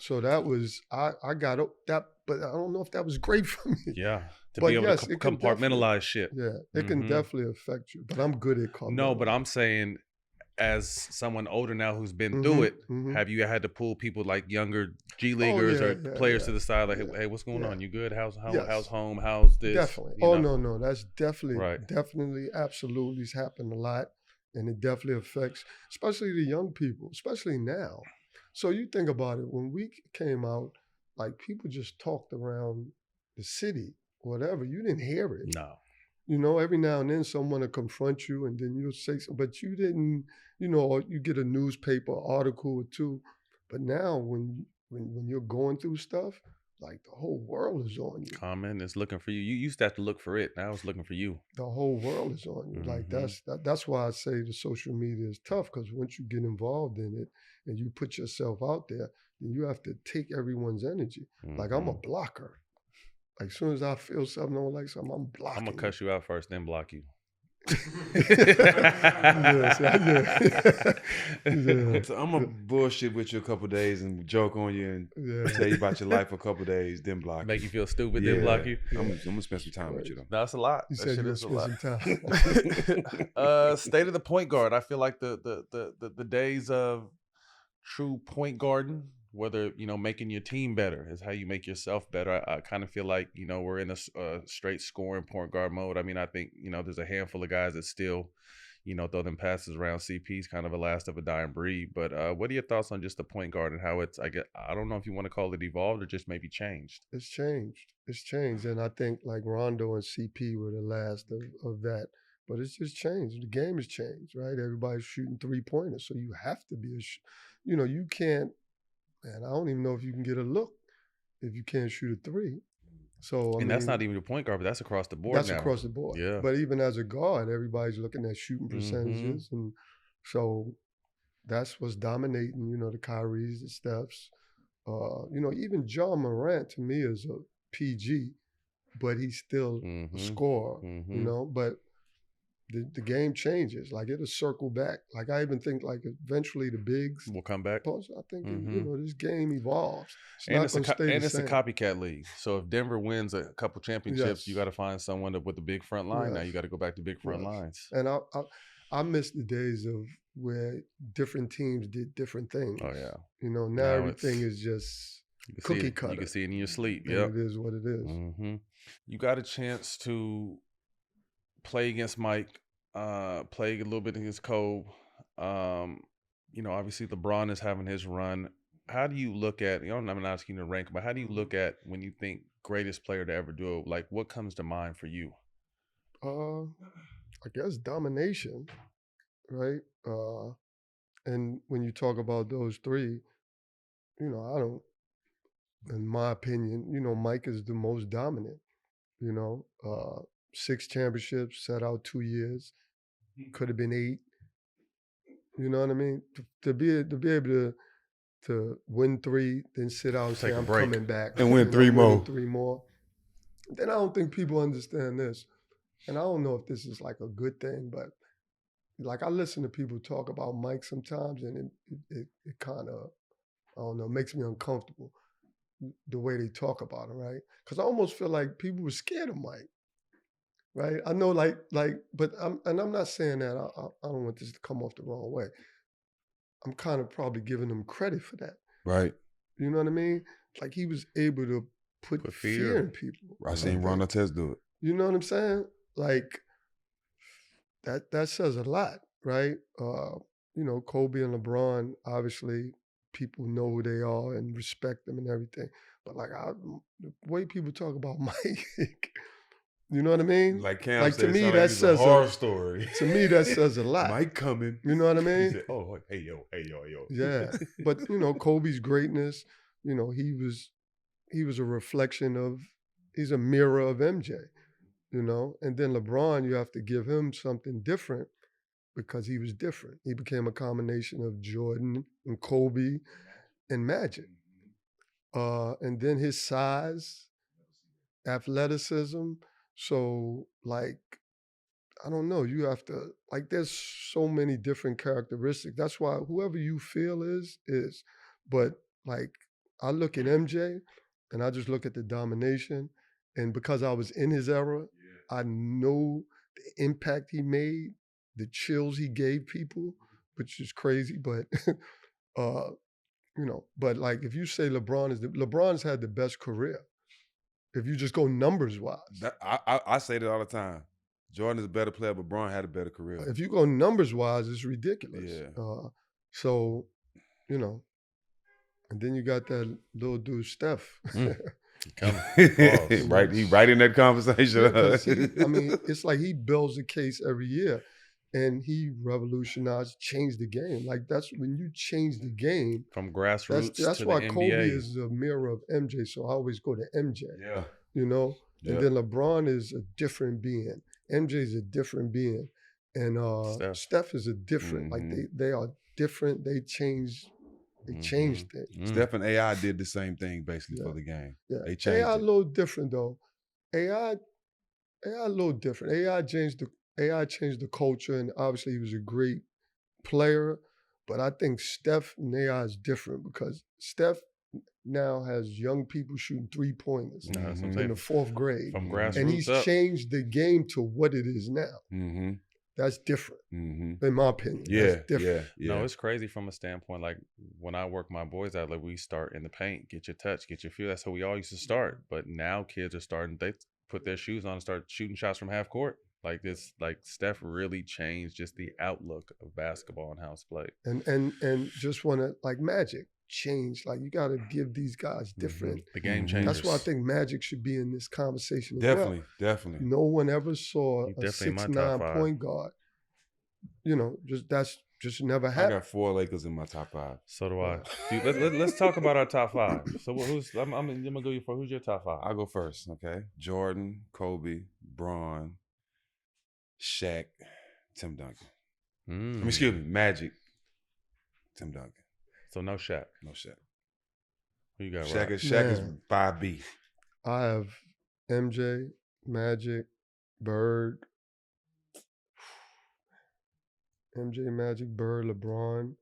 So that was I got that, but I don't know if that was great for me.
Yeah, to be able to compartmentalize shit.
Yeah, it can definitely affect you, but I'm good at compartmentalizing.
No, but I'm saying as someone older now who's been through it, have you had to pull people like younger G leaguers or players to the side, like, hey, what's going on? You good? How's home? How's this?
Definitely. No, that's definitely, absolutely, it's happened a lot, and it definitely affects, especially the young people, especially now. So you think about it, when we came out, like people just talked around the city, whatever. You didn't hear it.
No.
You know, every now and then someone will confront you and then you'll say something, but you didn't, you know, you get a newspaper article or two. But now when you're going through stuff, like the whole world is on you.
Comment is looking for you. You used to have to look for it. Now it's looking for you.
The whole world is on you. Like that's why I say the social media is tough, because once you get involved in it and you put yourself out there, then you have to take everyone's energy. Like I'm a blocker. Like as soon as I feel something, I don't like something, I'm blocking.
I'm gonna cuss you out first, then block you.
So I'm gonna bullshit with you a couple days and joke on you and tell you about your life for a couple days, then block you.
Make you feel stupid, then block you.
I'm gonna spend some time with you though.
That's a lot.
You said you would spend some time.
State of the point guard. I feel like the days of true point guarding, whether, you know, making your team better is how you make yourself better. I kind of feel like, you know, we're in a straight scoring point guard mode. I mean, I think, you know, there's a handful of guys that still, you know, throw them passes around. CP's kind of a last of a dying breed. But what are your thoughts on just the point guard and how it's, I don't know if you want to call it evolved or just maybe changed?
It's changed. And I think like Rondo and CP were the last of that. But it's just changed. The game has changed, right? Everybody's shooting 3-pointers. So you have to be you know, you can't, man, I don't even know if you can get a look if you can't shoot a 3. So
that's not even the point guard, but that's across the board.
That's now. Across the board.
Yeah.
But even as a guard, everybody's looking at shooting percentages, and so that's what's dominating. You know, the Kyries, the Stephs. You know, even John Morant to me is a PG, but he's still a scorer. You know, but the game changes. Like it'll circle back. Like I even think like eventually the bigs
will come back.
I think you know, this game evolves.
It's a copycat league. So if Denver wins a couple championships, you got to find someone with a big front line. Now you got to go back to big front lines.
And I miss the days of where different teams did different things.
Oh yeah.
You know, now everything is just cookie cutter.
You can see it in your sleep.
Yeah, it is what it is.
You got a chance to play against Mike, play a little bit against Kobe. You know, obviously LeBron is having his run. How do you look at, you know, I'm not asking you to rank, but how do you look at when you think greatest player to ever do it? Like what comes to mind for you?
I guess domination, right? And when you talk about those three, you know, in my opinion, you know, Mike is the most dominant, you know, 6 championships, sat out 2 years, could have been 8. You know what I mean? To be able to win 3, then sit out and say I'm coming back
and win 3 more.
3 more. Then I don't think people understand this, and I don't know if this is like a good thing, but like I listen to people talk about Mike sometimes, and it kind of, I don't know, makes me uncomfortable the way they talk about him, right? Because I almost feel like people were scared of Mike. Right, I know, but I'm not saying that. I don't want this to come off the wrong way. I'm kind of probably giving him credit for that.
Right.
You know what I mean? Like he was able to put fear in people.
I seen Ron Artest do it.
You know what I'm saying? Like that says a lot, right? You know, Kobe and LeBron, obviously, people know who they are and respect them and everything. But like the way people talk about Mike. You know what I mean?
Like Cam said,
to me, that says
a horror story.
To me, that says a lot.
Mike coming.
You know what I mean?
He said, oh, hey, yo.
Yeah. But, you know, Kobe's greatness, you know, he was a reflection of, he's a mirror of MJ, you know? And then LeBron, you have to give him something different because he was different. He became a combination of Jordan and Kobe and Magic. And then his size, athleticism. So, like, I don't know, you have to, like, there's so many different characteristics. That's why whoever you feel is. But, like, I look at MJ and I just look at the domination. And because I was in his era, I know the impact he made, the chills he gave people, which is crazy, but but like if you say LeBron's had the best career. If you just go numbers wise,
I say that all the time. Jordan is a better player, but Bron had a better career.
If you go numbers wise, it's ridiculous.
Yeah.
So, and then you got that little dude Steph.
Right, he right in that conversation.
It's like he builds a case every year, and he revolutionized, changed the game. Like that's when you change the game
from grassroots.
That's
to
why
the
Kobe
NBA.
is the mirror of MJ. So I always go to MJ.
Yeah.
And then LeBron is a different being. MJ is a different being, and Steph is a different. Like they are different. They changed. They changed things.
Steph and AI did the same thing basically for the game.
Yeah.
They changed
AI
it.
a little different though. AI a little different. AI changed the culture, and obviously he was a great player. But I think Steph and AI is different because Steph now has young people shooting 3-pointers in the 4th grade.
From grassroots
and he's changed the game to what it is now.
Mm-hmm.
That's different, in my opinion.
Yeah,
That's different.
Yeah.
No, it's crazy from a standpoint. Like when I work my boys out, like we start in the paint, get your touch, get your feel. That's how we all used to start. But now kids are starting. They put their shoes on and start shooting shots from half court. Like this, like Steph really changed just the outlook of basketball and how it's played.
And just want to like Magic change. Like you got to give these guys different.
The game changers.
That's why I think Magic should be in this conversation.
Definitely.
No one ever saw a
definitely
6'9" point guard. That's just never happened.
I got 4 Lakers in my top 5.
So do I. Dude, let's talk about our top 5. So I'm gonna go you for who's your top 5?
I'll go first. Okay, Jordan, Kobe, Bron, Shaq, Tim Duncan. Excuse me, Magic, Tim Duncan.
So no Shaq.
No Shaq.
Who you got?
Shaq
Rob?
is 5B.
I have MJ, Magic, Bird, Bird, LeBron.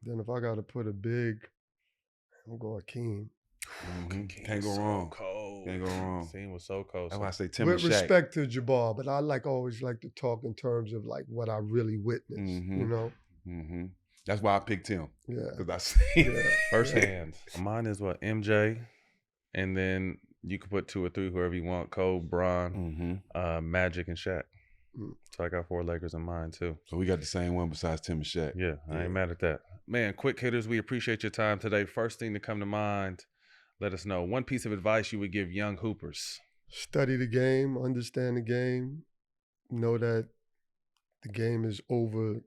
Then if I got to put a big, I'm going King.
Can't go wrong.
Cold.
Can't go wrong.
Scene was so cold.
That's why I say Tim
With
and Shaq.
respect to Jabbar, but I always like to talk in terms of like what I really witnessed,
That's why I picked him.
Yeah.
Because I see
firsthand. Mine is what? MJ, and then you could put 2 or 3, whoever you want. Cole, Bron, Magic, and Shaq. So I got 4 Lakers in mine too.
So we got the same one besides Tim and Shaq.
Yeah, I ain't mad at that. Man, quick hitters, we appreciate your time today. First thing to come to mind, let us know. One piece of advice you would give young hoopers.
Study the game, understand the game, know that the game is over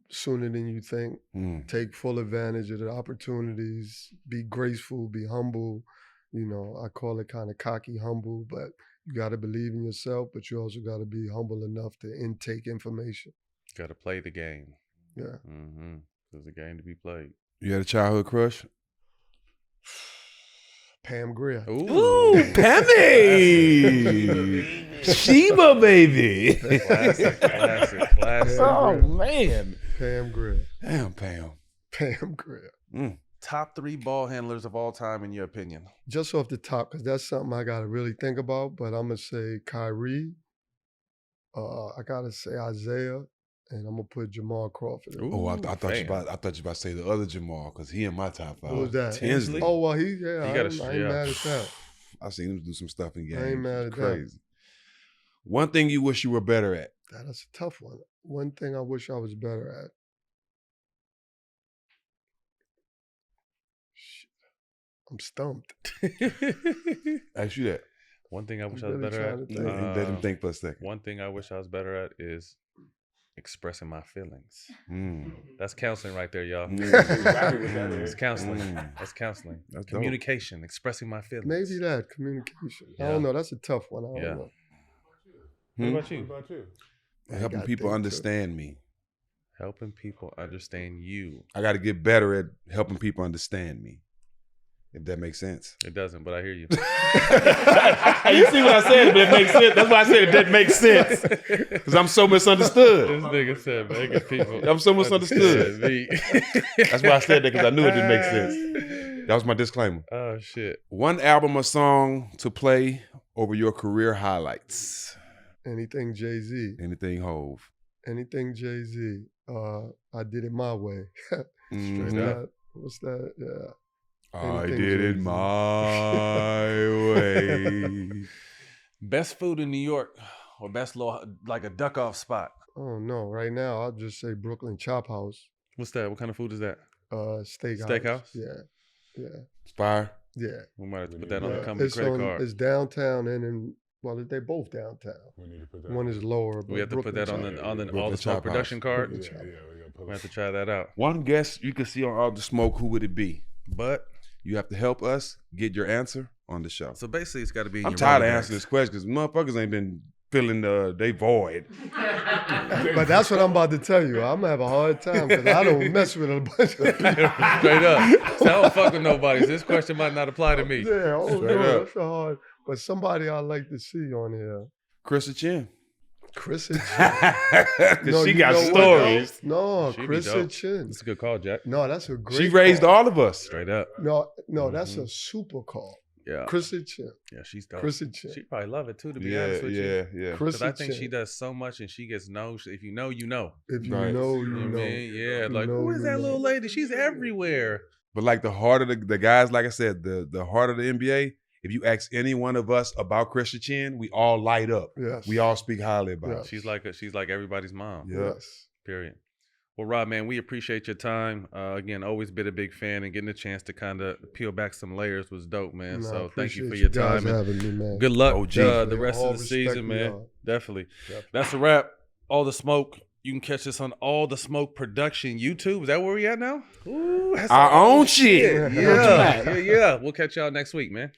sooner than you think. Take full advantage of the opportunities, be graceful, be humble. I call it kind of cocky humble, but you got to believe in yourself, but you also got to be humble enough to intake information.
Got to play the game.
Yeah.
There's a game to be played.
You had a childhood crush?
Pam Grier.
Ooh, Pammy! Sheba, baby.
Classic.
Oh, man.
Pam Grier.
Damn, Pam.
Pam Grier.
Top 3 ball handlers of all time, in your opinion?
Just off the top, because that's something I got to really think about, but I'm going to say Kyrie. I got to say Isaiah. And I'm gonna put Jamal Crawford in.
I thought you about to say the other Jamal because he in my top 5.
Who was that?
Tinsley.
Oh well, I ain't mad at that.
I seen him do some stuff in games.
I ain't mad at
crazy.
that.
One thing you wish you were better at.
That's a tough one. One thing I wish I was better at. Shit. I'm stumped.
Ask you that.
One thing I wish I was better at.
Let him think for a second.
One thing I wish I was better at is expressing my feelings. That's counseling right there, y'all. It's counseling. That's counseling.
That's
communication, expressing my feelings.
Maybe that communication. I don't know. That's a tough one. I don't know.
What about you?
Helping people understand me.
Helping people understand you.
I got to get better at helping people understand me. If that makes sense.
It doesn't, but I hear you.
You see what I said? But it makes sense. That's why I said it doesn't make sense. Because I'm so misunderstood.
This nigga said making people.
I'm so misunderstood. That's why I said that, because I knew it didn't make sense. That was my disclaimer.
Oh, shit.
One album or song to play over your career highlights.
Anything Jay-Z.
Anything Hove.
Anything Jay-Z. I did it my way. What's that? Yeah.
I did it my way.
Best food in New York, or best like a duck off spot.
Oh no! Right now, I'll just say Brooklyn Chop House.
What's that? What kind of food is that?
Steakhouse.
Steakhouse.
Yeah.
Fire.
Yeah.
We might have to put that on the company credit card.
It's downtown and they're both downtown.
We need to put that.
One is lower. But
we have to put that on the all the smoke production card. We have to try that out.
One guest you can see on All the Smoke. Who would it be? But you have to help us get your answer on the show.
So basically, it's got to be.
I'm tired of answering this question because motherfuckers ain't been filling they void.
But that's what I'm about to tell you. I'm gonna have a hard time because I don't mess with a bunch of people.
Straight up. So I don't fuck with nobody. So this question might not apply to me.
Yeah, that's hard. But somebody I'd like to see on here.
Krista Chin.
Krista Chin.
Because she got stories.
No, Krista Chin.
That's a good call, Jack.
No, that's a great
She raised
call.
all of us.
Straight up.
No, that's a super call.
Yeah.
Krista Chin.
Yeah, she's dope.
Krista Chin.
She probably love it too, to be honest with you.
Yeah.
Because I think she does so much and she gets if you know, you know.
If you
Right.
know, you
You know
know.
what I mean? Yeah, like,
know,
who is
you
that
know.
little lady? She's everywhere.
But like the heart of the guys, like I said, the heart of the NBA, if you ask any one of us about Krista Chin, we all light up.
Yes.
We all speak highly about
Yes.
her.
She's like everybody's mom.
Yeah.
Yes.
Period. Well, Rob, man, we appreciate your time. Again, always been a big fan, and getting a chance to kind of peel back some layers was dope, man.
No,
so thank you for
appreciate
your time.
guys
And
having me, man.
good luck
OG.
the rest
All
of the
respect
season,
to
man.
y'all.
Definitely.
Definitely.
That's a wrap. All the Smoke. You can catch us on All the Smoke Production YouTube. Is that where we at now? Ooh, that's
Our own shit.
Yeah. We'll catch y'all next week, man.